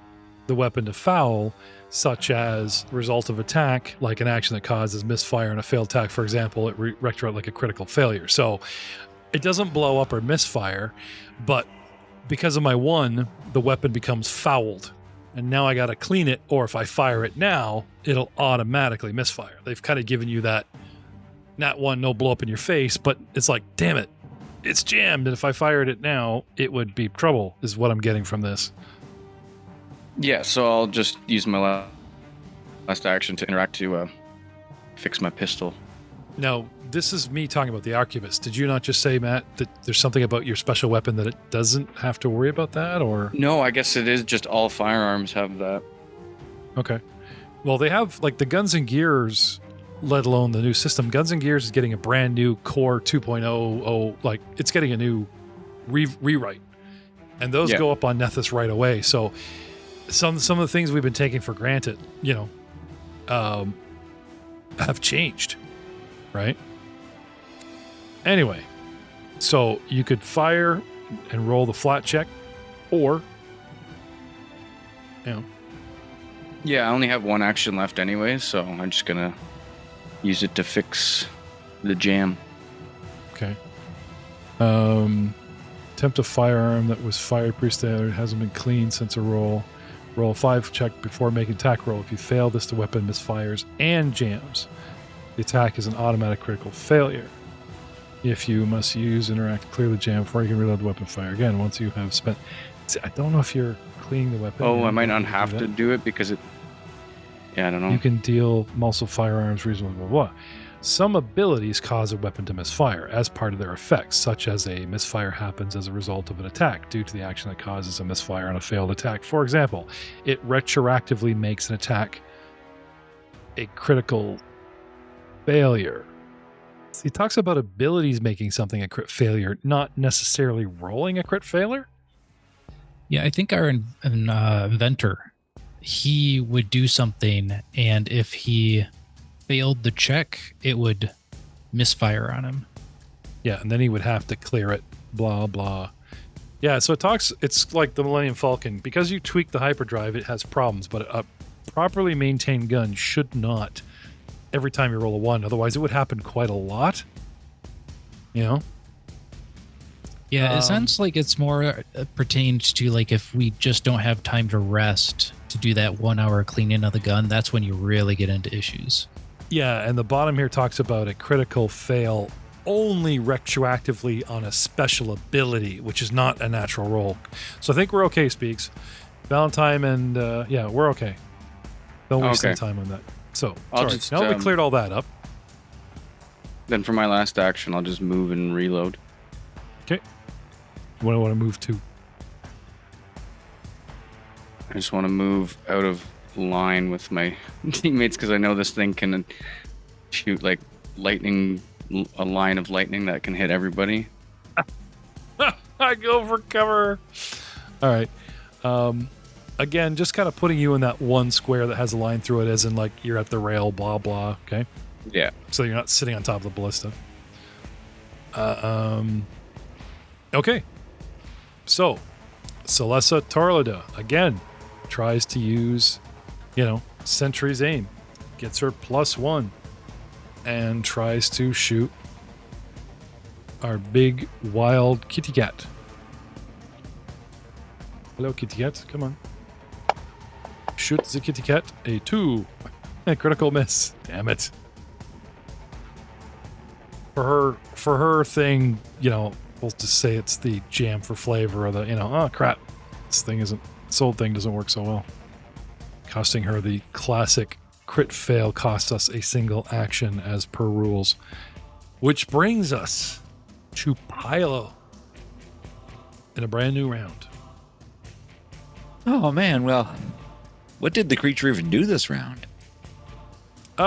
the weapon to foul, such as result of attack, like an action that causes misfire and a failed attack. For example, it rector out like a critical failure. So it doesn't blow up or misfire, but because of my 1, the weapon becomes fouled. And now I got to clean it, or if I fire it now, it'll automatically misfire. They've kind of given you that, not 1, no blow up in your face, but it's like, damn it, it's jammed. And if I fired it now, it would be trouble, is what I'm getting from this. Yeah, so I'll just use my last action to interact to fix my pistol. Now, this is me talking about the Arquebus. Did you not just say, Matt, that there's something about your special weapon that it doesn't have to worry about that, or? No, I guess it is just all firearms have that. Okay. Well, they have, like, the Guns and Gears, let alone the new system. Guns and Gears is getting a brand new Core 2.0, like, it's getting a new rewrite. And those go up on Nethys right away. So some of the things we've been taking for granted, have changed, right? Anyway, so you could fire and roll the flat check, or, Yeah, I only have 1 action left anyway, so I'm just gonna use it to fix the jam. Okay. Attempt a firearm that was fired pre-standard, hasn't been cleaned since a roll. Roll a 5 check before making attack roll. If you fail this, the weapon misfires and jams. The attack is an automatic critical failure. If you must use interact to clear the jam before you can reload the weapon fire again. Once you have spent... See, I don't know if you're cleaning the weapon. Oh, I might not have to do it because it... Yeah, I don't know. You can deal multiple firearms reasonably, blah, blah, blah. Some abilities cause a weapon to misfire as part of their effects, such as a misfire happens as a result of an attack due to the action that causes a misfire on a failed attack. For example, it retroactively makes an attack a critical failure. He talks about abilities making something a crit failure, not necessarily rolling a crit failure. Yeah, I think our inventor, he would do something, and if he failed the check, it would misfire on him. Yeah, and then he would have to clear it, blah, blah. Yeah, so it's like the Millennium Falcon. Because you tweak the hyperdrive, it has problems, but a properly maintained gun should not every time you roll a 1. Otherwise, it would happen quite a lot. You know? Yeah, it sounds like it's more pertained to like if we just don't have time to rest to do that 1 hour cleaning of the gun, that's when you really get into issues. Yeah, and the bottom here talks about a critical fail only retroactively on a special ability, which is not a natural roll. So I think we're okay, Speaks. Valentine and, yeah, we're okay. Don't waste any time on that. So, now that we cleared all that up. Then for my last action, I'll just move and reload. Okay. What do I want to move to? I just want to move out of line with my teammates because I know this thing can shoot like lightning, a line of lightning that can hit everybody. I go for cover. All right. Again, just kind of putting you in that one square that has a line through it, as in like you're at the rail, blah, blah. Okay. Yeah. So you're not sitting on top of the ballista. Okay. So, Celessa Torlida, again, tries to use, Sentry's aim. Gets her +1. And tries to shoot our big, wild kitty cat. Hello, kitty cat. Come on. Shoot the kitty cat. A 2. A critical miss. Damn it. For her thing, we'll just say it's the jam for flavor or the, oh crap. This old thing doesn't work so well. Costing her the classic crit fail, costs us a single action as per rules. Which brings us to Pilo in a brand new round. Oh man, well, what did the creature even do this round?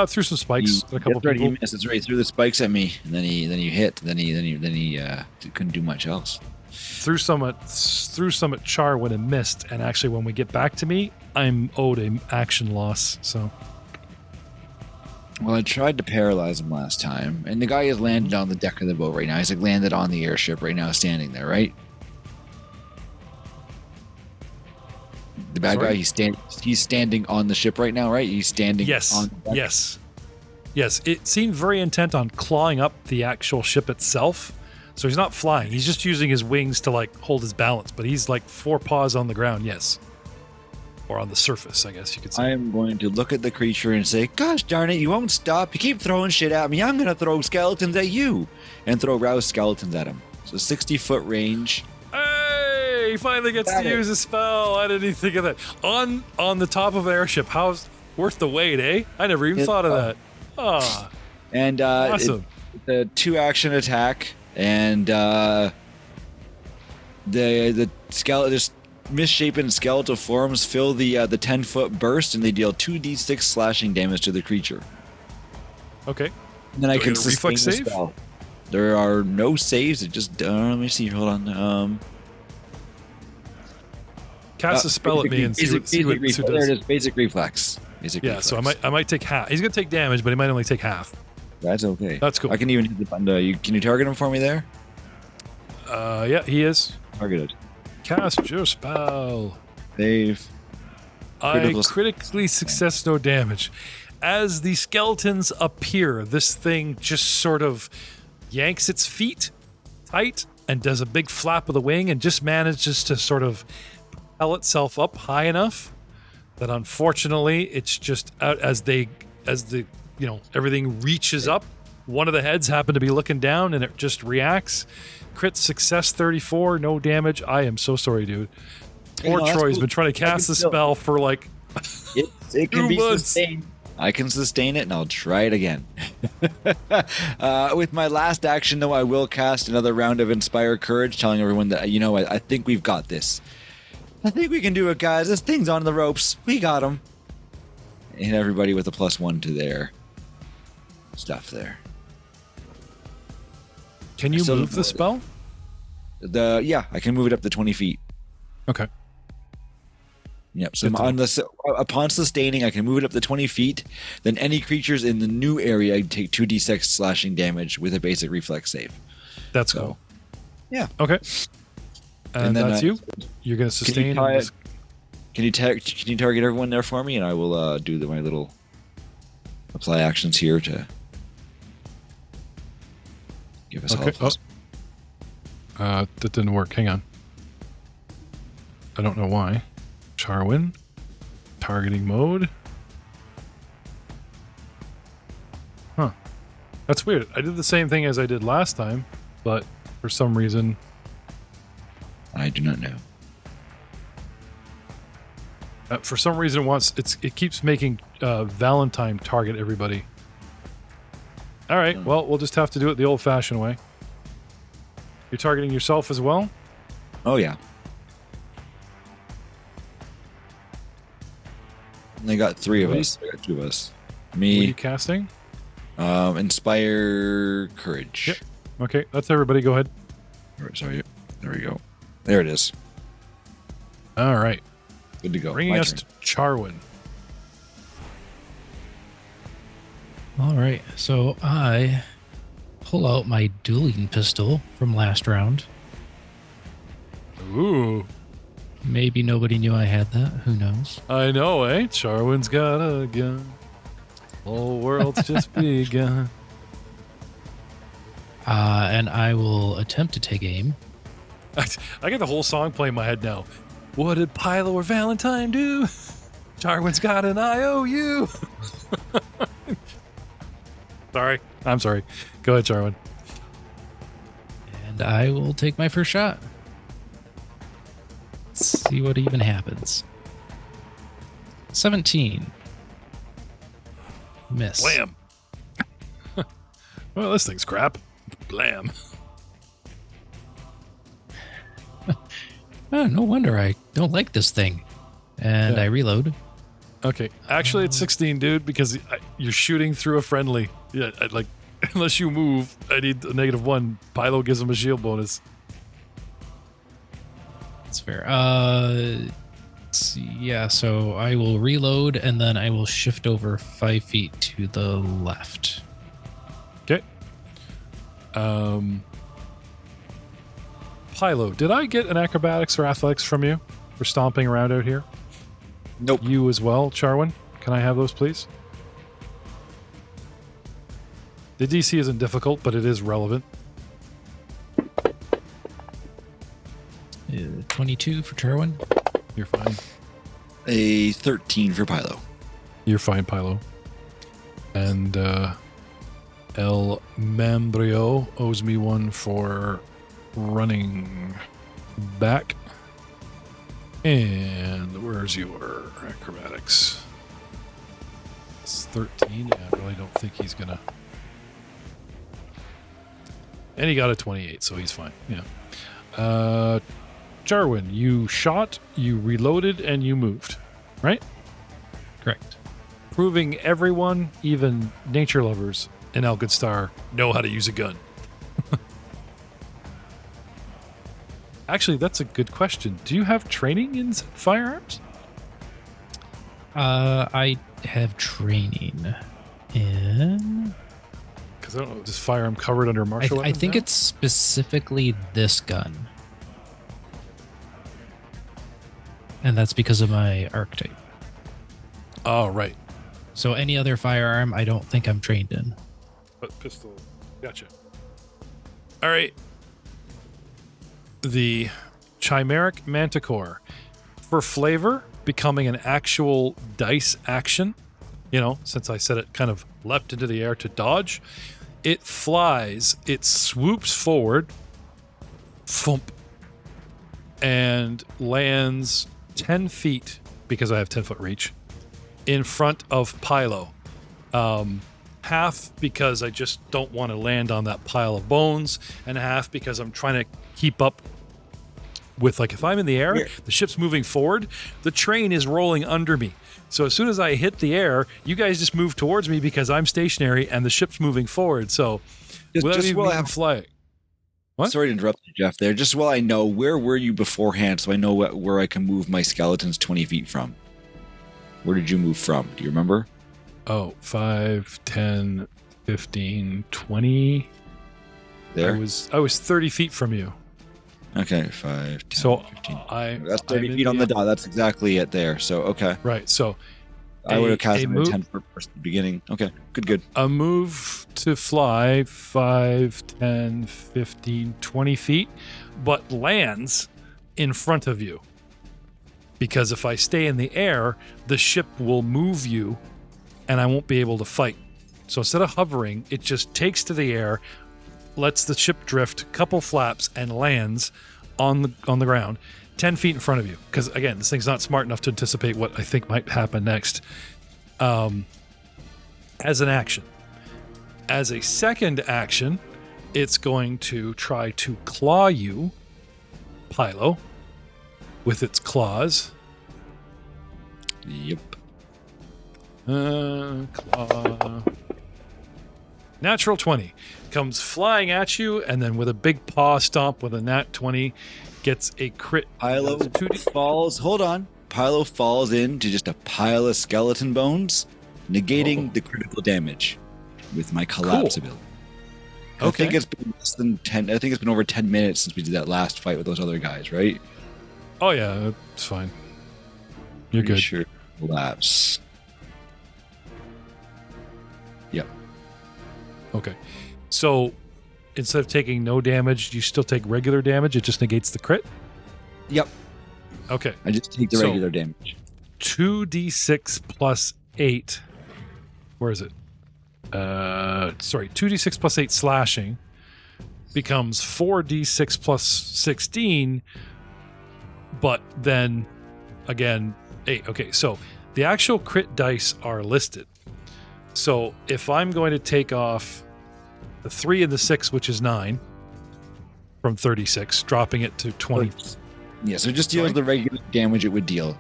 Threw some spikes at a couple people. people. He missed. It's right, threw the spikes at me, and then he hit. Then he couldn't do much else. Threw some at Char when it missed, and actually when we get back to me, I'm owed an action loss. So, well, I tried to paralyze him last time, and the guy has landed on the deck of the boat right now. He's like landed on the airship right now, standing there, right? The bad guy, he's standing on the ship right now, right? He's standing on the deck. Yes. It seemed very intent on clawing up the actual ship itself. So he's not flying. He's just using his wings to like hold his balance, but he's like 4 paws on the ground, yes. Or on the surface, I guess you could say. I am going to look at the creature and say, gosh darn it, you won't stop. You keep throwing shit at me. I'm going to throw skeletons at you. And throw roused skeletons at him. So 60-foot range. Hey, he finally gets to use a spell. I didn't even think of that. On the top of an airship. How's worth the wait, eh? I never even thought of that. Ah. And awesome. It's a 2-action attack. And the skeleton, just misshapen skeletal forms fill the 10-foot burst, and they deal 2d6 slashing damage to the creature. Okay. And then I can sustain reflex the save? spell. There are no saves. It just let me see. Hold on. Cast a spell at me and see what there does. it is. Basic reflex. So I might take half. He's gonna take damage, but he might only take half. That's okay. That's cool. I can even hit the button. Can you target him for me there? Yeah, he is. Targeted. Cast your spell. Save. I critically success no damage. As the skeletons appear, this thing just sort of yanks its feet tight and does a big flap of the wing and just manages to sort of propel itself up high enough that unfortunately it's just out as the everything reaches up. One of the heads happened to be looking down, and it just reacts. Crit success 34, no damage. I am so sorry, dude. Poor Troy's been trying to cast the spell for like it 2 can be months. sustained. I can sustain it, and I'll try it again. With my last action, though, I will cast another round of Inspire Courage, telling everyone that, I think we've got this. I think we can do it, guys. This thing's on the ropes. We got him. And everybody with a +1 to their stuff there. Can you move the spell? I can move it up to 20 feet. Okay. Yep. So upon sustaining, I can move it up to 20 feet. Then any creatures in the new area take 2d6 slashing damage with a basic reflex save. That's cool. Yeah. Okay. And then that's you. You're going to sustain. Can you target everyone there for me, and I will do my little apply actions here to give us all. That didn't work. Hang on. I don't know why. Charwin. Targeting mode. Huh. That's weird. I did the same thing as I did last time, but for some reason... I do not know. For some reason, it keeps making Valentine target everybody. All right, well, we'll just have to do it the old-fashioned way. You're targeting yourself as well? Oh, yeah. And they got 3 of us. They got 2 of us. Me. What are you casting? Inspire Courage. Yep. Okay, that's everybody. Go ahead. Sorry. There we go. There it is. All right. Good to go. Bringing us to Charwin. All right, so I pull out my dueling pistol from last round. Ooh. Maybe nobody knew I had that. Who knows? I know, eh? Charwin's got a gun. Whole world's just begun. And I will attempt to take aim. I get the whole song playing in my head now. What did Pilo or Valentine do? Charwin's got an IOU. Sorry. I'm sorry. Go ahead, Charwin. And I will take my first shot. Let's see what even happens. 17. Miss. Blam. Well, this thing's crap. Blam. Oh, no wonder I don't like this thing. And I reload. Okay. Actually, it's 16, dude, because you're shooting through a friendly. Yeah, unless you move, I need a -1. Pilo gives him a shield bonus. That's fair. Let's see. Yeah, so I will reload, and then I will shift over 5 feet to the left. Okay. Pilo, did I get an acrobatics or athletics from you for stomping around out here? Nope. You as well, Charwin? Can I have those, please? The DC isn't difficult, but it is relevant. 22 for Charwin. You're fine. A 13 for Pilo. You're fine, Pilo. And El Mambrio owes me 1 for running back. And where's your acrobatics? It's 13. Yeah, I really don't think he's gonna. And he got a 28, so he's fine. Yeah. Jarwin, you shot, you reloaded, and you moved, right? Correct. Proving everyone, even nature lovers in AlkenStar, know how to use a gun. Actually, that's a good question. Do you have training in firearms? I have training in... Because I don't know, is firearm covered under martial I weapons think now? it's specifically this gun. And that's because of my archetype. Oh, right. So any other firearm, I don't think I'm trained in. But pistol. Gotcha. All right. The Chimeric Manticore. For flavor, becoming an actual dice action, since I said it kind of leapt into the air to dodge, it flies, it swoops forward, thump, and lands 10 feet, because I have 10-foot reach, in front of Pilo. Half because I just don't want to land on that pile of bones, and half because I'm trying to keep up with, like, if I'm in the air, the ship's moving forward, the train is rolling under me. So as soon as I hit the air, you guys just move towards me because I'm stationary and the ship's moving forward. So just while I'm flying. What? Sorry to interrupt you, Jeff, there. Just while I know, where were you beforehand so I know where I can move my skeletons 20 feet from? Where did you move from? Do you remember? Oh, 5, 10, 15, 20. There? I was 30 feet from you. Okay, 5, 10, so 15. That's 30 feet on the dot. That's exactly it there. So, okay. Right, so I would have cast my 10 foot first at the beginning. Okay, good. A move to fly 5, 10, 15, 20 feet, but lands in front of you. Because if I stay in the air, the ship will move you and I won't be able to fight. So instead of hovering, it just takes to the air, lets the ship drift, couple flaps, and lands on the ground 10 feet in front of you. Because again, this thing's not smart enough to anticipate what I think might happen next. As an action. As a second action, it's going to try to claw you, Pilo, with its claws. Yep. Claw. Natural 20 comes flying at you, and then with a big paw stomp with a nat 20, gets a crit. Pilo falls. Hold on. Pilo falls into just a pile of skeleton bones, negating the critical damage with my collapse ability. Okay. I think it's been less than 10. I think it's been over 10 minutes since we did that last fight with those other guys, right? Oh yeah, it's fine. You're Pretty good. Sure. Collapse. Yep. Okay. So instead of taking no damage, you still take regular damage. It just negates the crit. Yep. Okay. I just take the regular damage. 2d6 plus 8. Where is it? 2d6 plus 8 slashing becomes 4d6 plus 16, but then again 8. Okay, so the actual crit dice are listed. So if I'm going to take off the 3 and the 6, which is 9 from 36, dropping it to 20. Yeah, so it just deals the regular damage it would deal.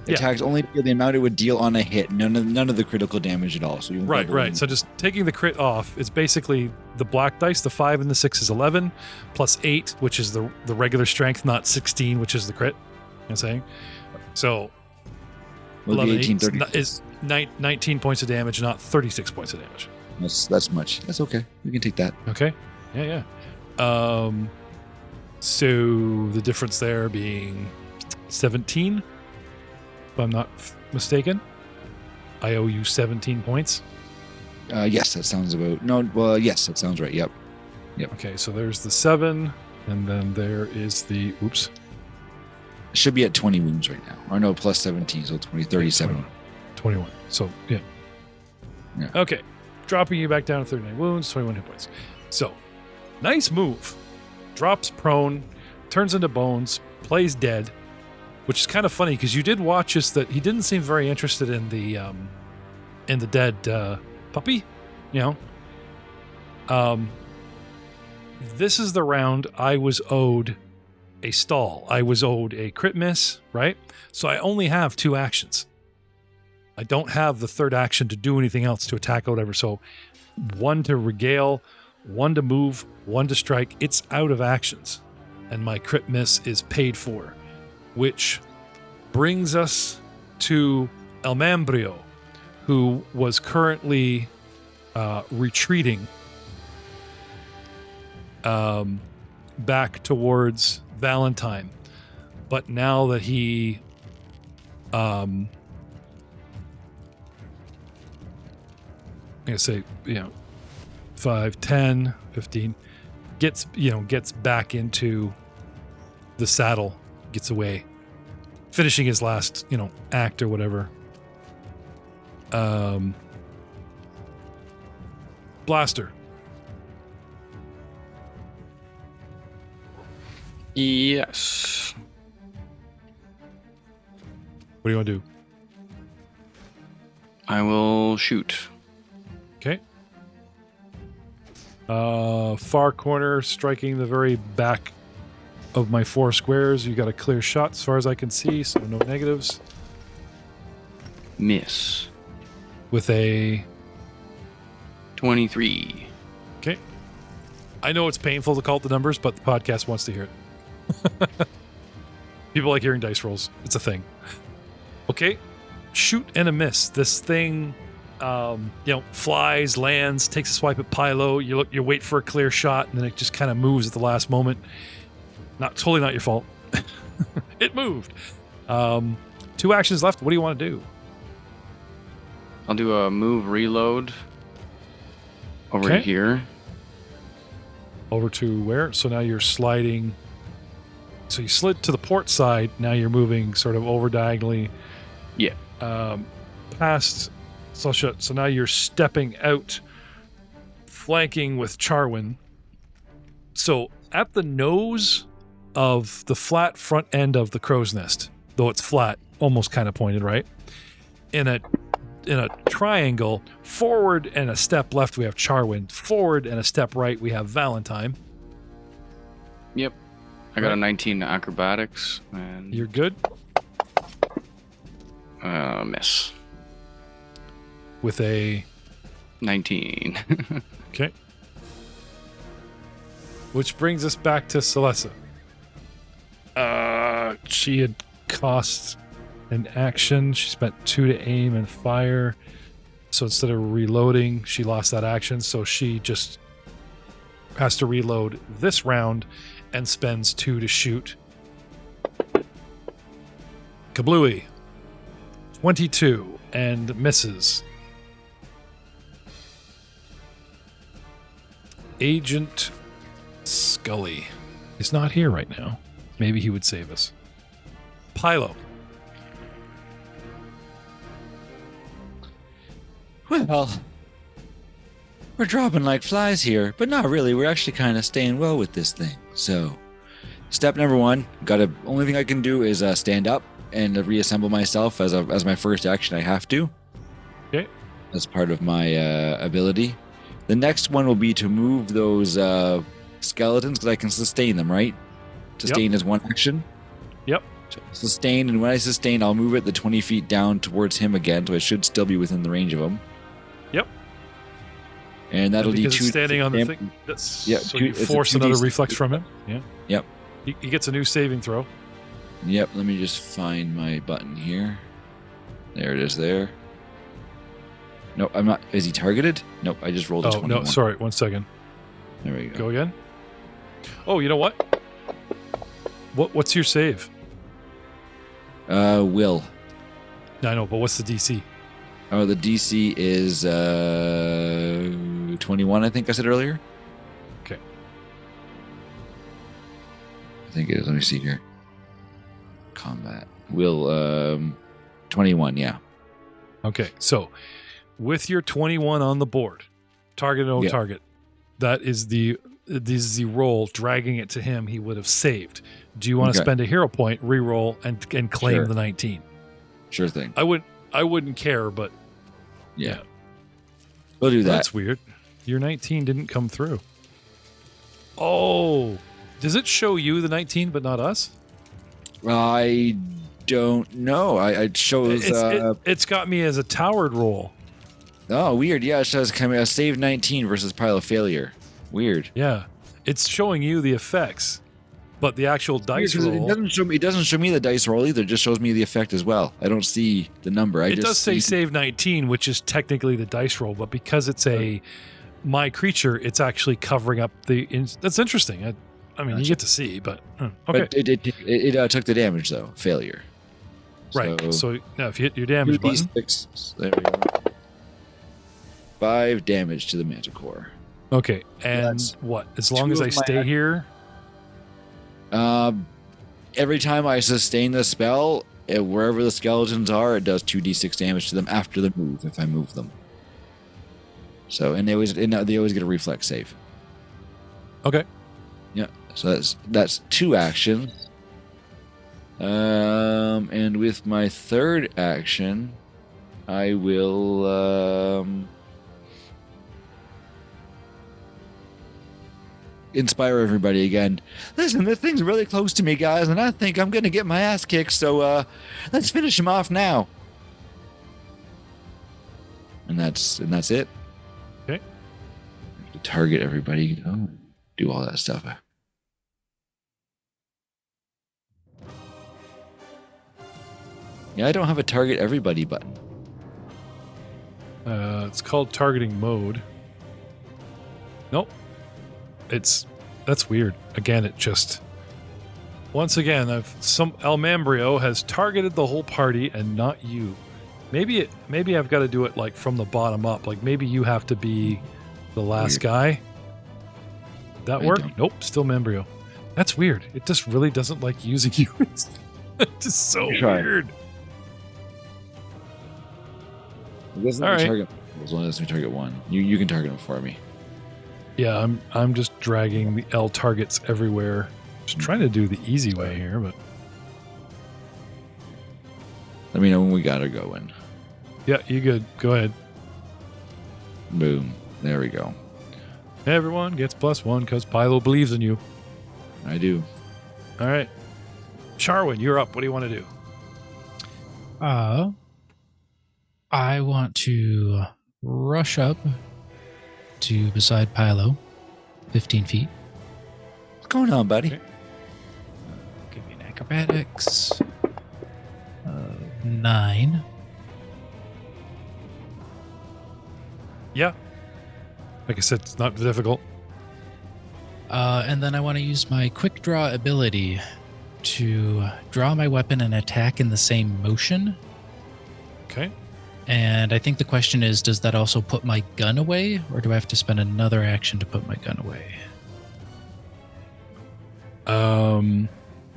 Attacks only deal the amount it would deal on a hit, none of the critical damage at all. So Right. So just taking the crit off, it's basically the black dice. The 5 and the 6 is 11, plus 8, which is the regular strength, not 16, which is the crit. You know what I'm saying? So 11 is 19 points of damage, not 36 points of damage. That's much. That's okay. We can take that. Okay. Yeah. So the difference there being 17, if I'm not mistaken. I owe you 17 points. Yes, that sounds about. No, well, yes, that sounds right. Yep. Okay, so there's the 7, and then there is the. Oops. It should be at 20 wounds right now. Or no, plus 17, so 37. 21. So, yeah. Okay. Dropping you back down to 39 wounds, 21 hit points. So, nice move. Drops prone, turns into bones, plays dead, which is kind of funny because you did watch us that he didn't seem very interested in the dead puppy, This is the round I was owed a stall. I was owed a crit miss, right? So I only have 2 actions. I don't have the third action to do anything else, to attack or whatever. So 1 to regale, 1 to move, 1 to strike. It's out of actions. And my crit miss is paid for, which brings us to El Mambrio, who was currently retreating back towards Valentine. But now that he I'm gonna say 5, 10, 15 gets back into the saddle, gets away finishing his last, act or whatever. Blaster. Yes. What do you want to do? I will shoot. Okay. Far corner, striking the very back of my 4 squares. You got a clear shot as far as I can see, so no negatives. Miss. With a 23. Okay. I know it's painful to call out the numbers, but the podcast wants to hear it. People like hearing dice rolls. It's a thing. Okay. Shoot and a miss. This thing, flies, lands, takes a swipe at Pilo. You wait for a clear shot, and then it just kind of moves at the last moment. Totally not your fault. It moved. 2 actions left. What do you want to do? I'll do a move reload over Okay. here. Over to where? So now you're sliding. So you slid to the port side. Now you're moving sort of over diagonally. Yeah. Past. So now you're stepping out, flanking with Charwin. So at the nose of the flat front end of the crow's nest, though it's flat, almost kind of pointed, right? In a triangle, forward and a step left, we have Charwin. Forward and a step right, we have Valentine. Yep. I got a 19 acrobatics. And You're good. Miss. With a 19. okay. Which brings us back to Celessa. She had cost an action. She spent 2 to aim and fire. So instead of reloading, she lost that action. So she just has to reload this round and spends 2 to shoot. Kablooey. 22 and misses. Agent Scully is not here right now. Maybe he would save us. Pilo. Well, we're dropping like flies here, but not really. We're actually kind of staying well with this thing. So, step number 1, only thing I can do is stand up and reassemble myself as my first action. I have to. Okay. That's part of my ability. The next one will be to move those skeletons because I can sustain them, right? Sustain is 1 action. Yep. So sustain, and when I sustain, I'll move it the 20 feet down towards him again, so I should still be within the range of him. Yep. And that'll do because 2 it's standing on the dam- thing. That's, Yeah, so two- you it's a force 2d6 another reflex from him. Yeah. Yep. He gets a new saving throw. Yep, let me just find my button here. There it is there. No, I'm not. Is he targeted? Nope, I just rolled a 21. No, sorry. 1 second. There we go. Go again. Oh, you know what? What's your save? Will. I know, but what's the DC? Oh, the DC is 21, I think I said earlier. Okay. I think it is. Let me see here. Combat. Will, 21, yeah. Okay, so with your 21 on the board, target no Yeah. target, this is the roll dragging it to him. He would have saved. Do you want to Okay. spend a hero point, re-roll, and claim Sure. the 19? Sure thing. I wouldn't care, but Yeah. We'll do that. that's weird. Your 19 didn't come through. Oh, does it show you the 19 but not us? I don't know. It shows. It's got me as a towered roll. Oh, weird. Yeah, it says a save 19 versus pile of failure. Weird. Yeah, it's showing you the effects, but the actual dice Weird, 'cause roll. It doesn't show me the dice roll either. It just shows me the effect as well. I don't see the number. It does say save 19, which is technically the dice roll, but because it's my creature, it's actually covering up that's interesting. I mean, you Gotcha. get to see, but okay, But it took the damage though. Failure. right. So now, if you hit your damage button, 2d6. There we go. 5 damage to the manticore. okay, and That's what? As long 2 as I of my stay here, Every time I sustain the spell, wherever the skeletons are, it does 2d6 damage to them after the move if I move them. So, and they always get a reflex save. Okay. Yeah. So that's 2 actions. And with my third action, I will inspire everybody again. Listen, this thing's really close to me, guys, and I think I'm gonna get my ass kicked. So let's finish him off now. And that's it. Okay. To target everybody, do all that stuff. Yeah, I don't have a target everybody button. It's called targeting mode. Nope. That's weird. Again, it just once again, Almambrio has targeted the whole party and not you. Maybe I've got to do it like from the bottom up. Like maybe you have to be the last guy. Did that work? Nope, still Membrio. That's weird. It just really doesn't like using you. It's just so weird. It doesn't All right. target. As long as we target one, you can target him for me. Yeah, I'm just dragging the L targets everywhere. Just trying to do the easy way here, but Let me know when we gotta go in. yeah, you good. Go ahead. Boom. There we go. Everyone gets +1 because Pilo believes in you. I do. All right. Charwin, you're up. What do you want to do? I want to rush up to beside Pilo, 15 feet. What's going on, buddy? Okay. Give me an acrobatics. 9. Yeah. Like I said, it's not difficult. And then I want to use my quick draw ability to draw my weapon and attack in the same motion. Okay. And I think the question is, does that also put my gun away, or do I have to spend another action to put my gun away?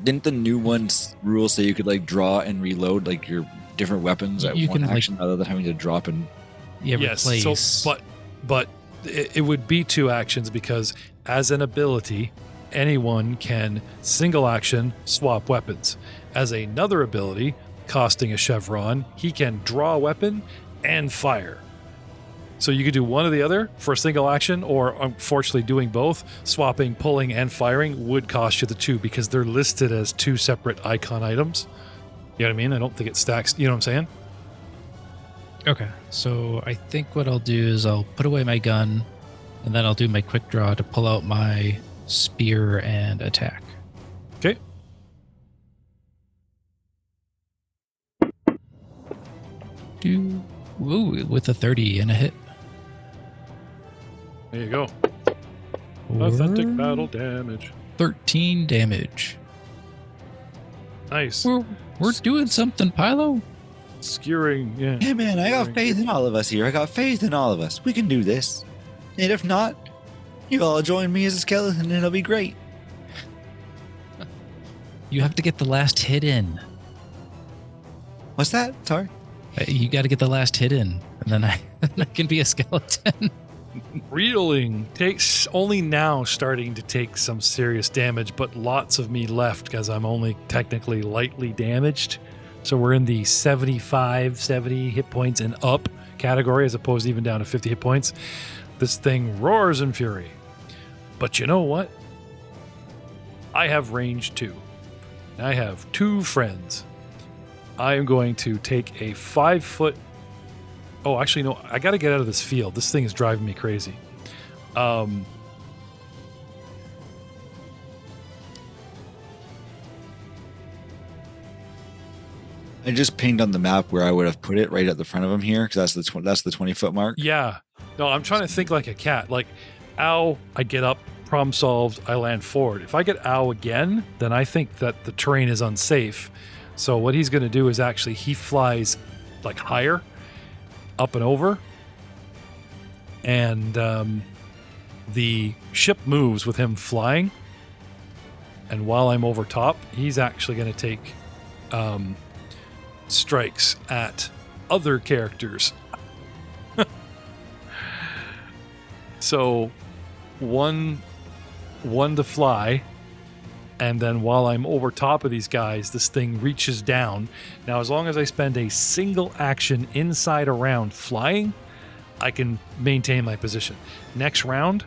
Didn't the new one's rules say you could like draw and reload like your different weapons at You one can, action rather than having to drop and Yes. replace. So, but it would be 2 actions because as an ability, anyone can single action swap weapons. As another ability, costing a chevron, he can draw a weapon and fire. So you could do one or the other for a single action, or unfortunately doing both, swapping, pulling, and firing would cost you the 2 because they're listed as 2 separate icon items. You know what I mean? I don't think it stacks. You know what I'm saying? Okay, so I think what I'll do is I'll put away my gun, and then I'll do my quick draw to pull out my spear and attack. Okay. Ooh, with a 30 and a hit. There you go. Authentic battle damage. 13 damage. Nice. We're doing something, Pilo. Skewering, yeah. hey man, I got faith in all of us here. I got faith in all of us. We can do this. And if not, you all join me as a skeleton and it'll be great. You have to get the last hit in. What's that? Sorry. You got to get the last hit in, and then I can be a skeleton. Reeling takes only now starting to take some serious damage, but lots of me left because I'm only technically lightly damaged. So we're in the 75, 70 hit points and up category as opposed to even down to 50 hit points. This thing roars in fury. But you know what? I have range 2. I have 2 friends. I am going to take a 5-foot... Oh, actually, no. I got to get out of this field. This thing is driving me crazy. I just pinged on the map where I would have put it right at the front of him here because that's the 20-foot mark. Yeah. No, I'm trying to think like a cat. Like, ow, I get up, problem solved, I land forward. If I get ow again, then I think that the terrain is unsafe. So what he's going to do is actually he flies like higher, up and over. And the ship moves with him flying. And while I'm over top, he's actually going to take strikes at other characters. So one to fly, and then while I'm over top of these guys, this thing reaches down. Now, as long as I spend a single action inside a round flying, I can maintain my position. Next round,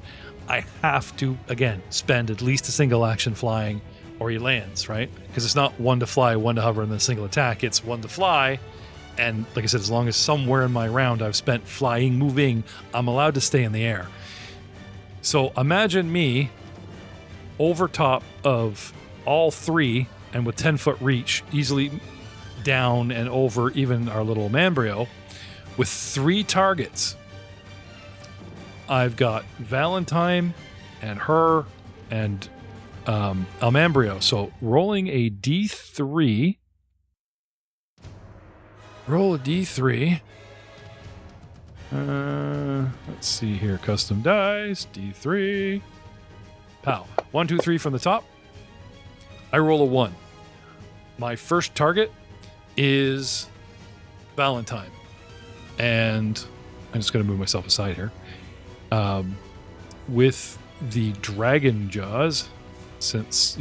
I have to, again, spend at least a single action flying, or he lands, right? Because it's not one to fly, one to hover, and then a single attack. It's one to fly, and like I said, as long as somewhere in my round I've spent flying, moving, I'm allowed to stay in the air. So imagine me over top of all three, and with 10-foot reach, easily down and over even our little Mambrio, with 3 targets. I've got Valentine and her and Almambrio. So rolling a D3. Roll a D3. Let's see here. Custom dice. D3. Pow. 1, 2, 3 from the top. I roll a 1. My first target is Valentine. And I'm just going to move myself aside here. With the Dragon Jaws, since,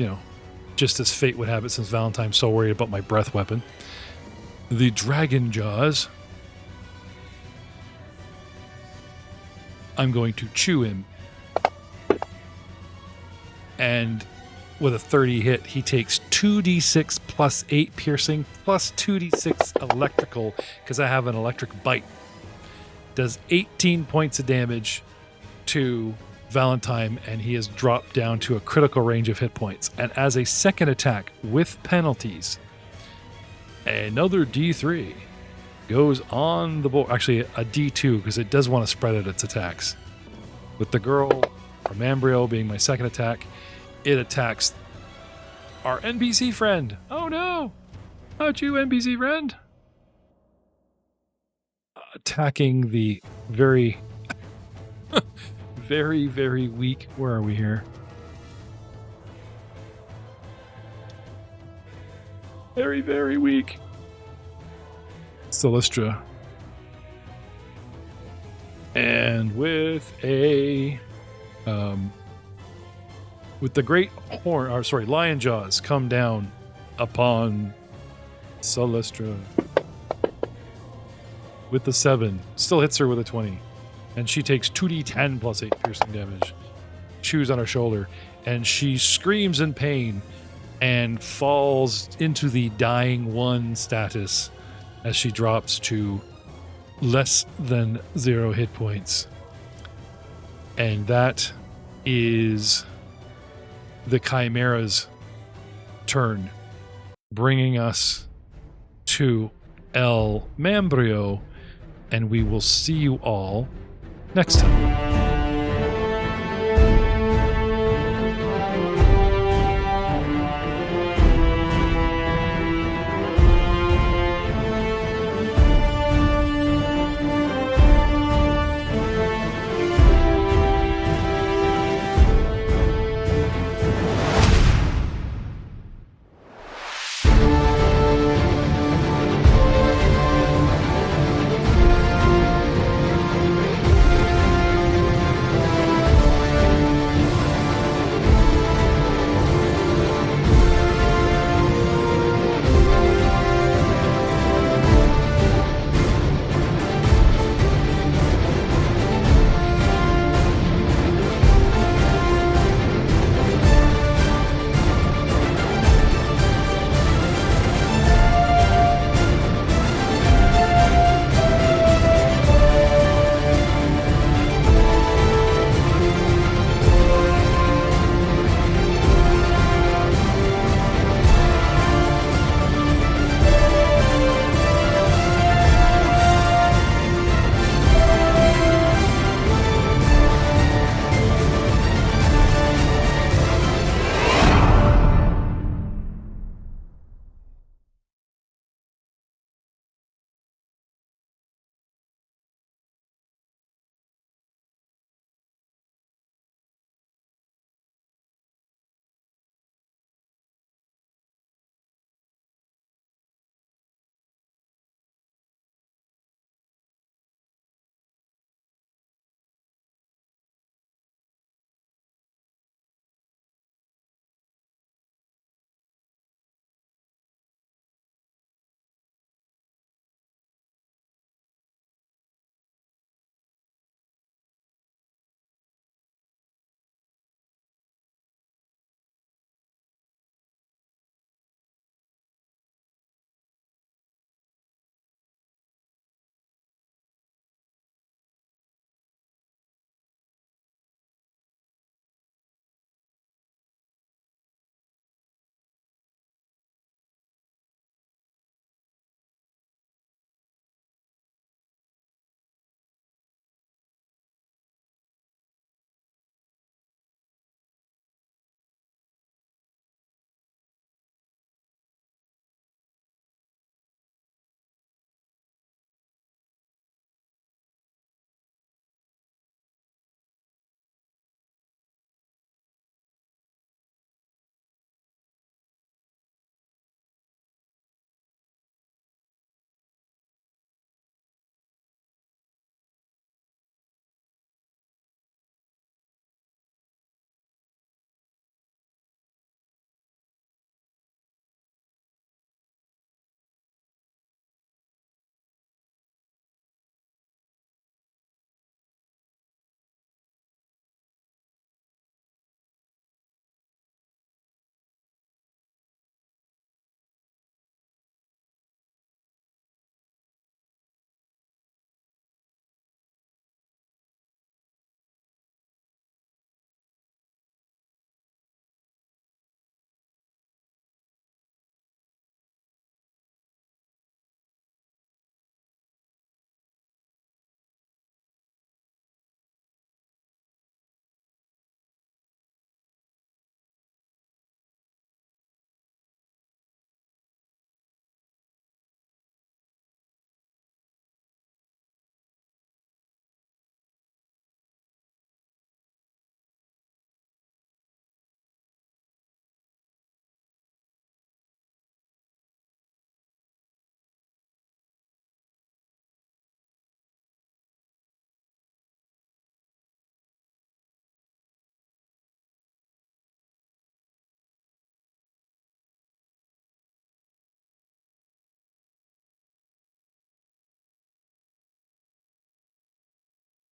just as fate would have it, since Valentine's so worried about my breath weapon, the Dragon Jaws, I'm going to chew him. And with a 30 hit, he takes 2d6 plus 8 piercing plus 2d6 electrical, because I have an electric bite. Does 18 points of damage to Valentine, and he is dropped down to a critical range of hit points. And as a second attack with penalties, another D3 goes on the board. Actually, a D2, because it does want to spread out its attacks. With the girl, or Mambrio, being my second attack, it attacks our NPC friend. Oh no! Not you, NPC friend! Attacking the very, very, very weak. Where are we here? Very, very weak Celestra. And with a with the great horn, or sorry, lion jaws come down upon Celestra with the 7. Still hits her with a 20. And she takes 2d10 plus 8 piercing damage. Chews on her shoulder. And she screams in pain and falls into the dying 1 status as she drops to less than 0 hit points. And that is the Chimera's turn, bringing us to El Mambrio, and we will see you all next time.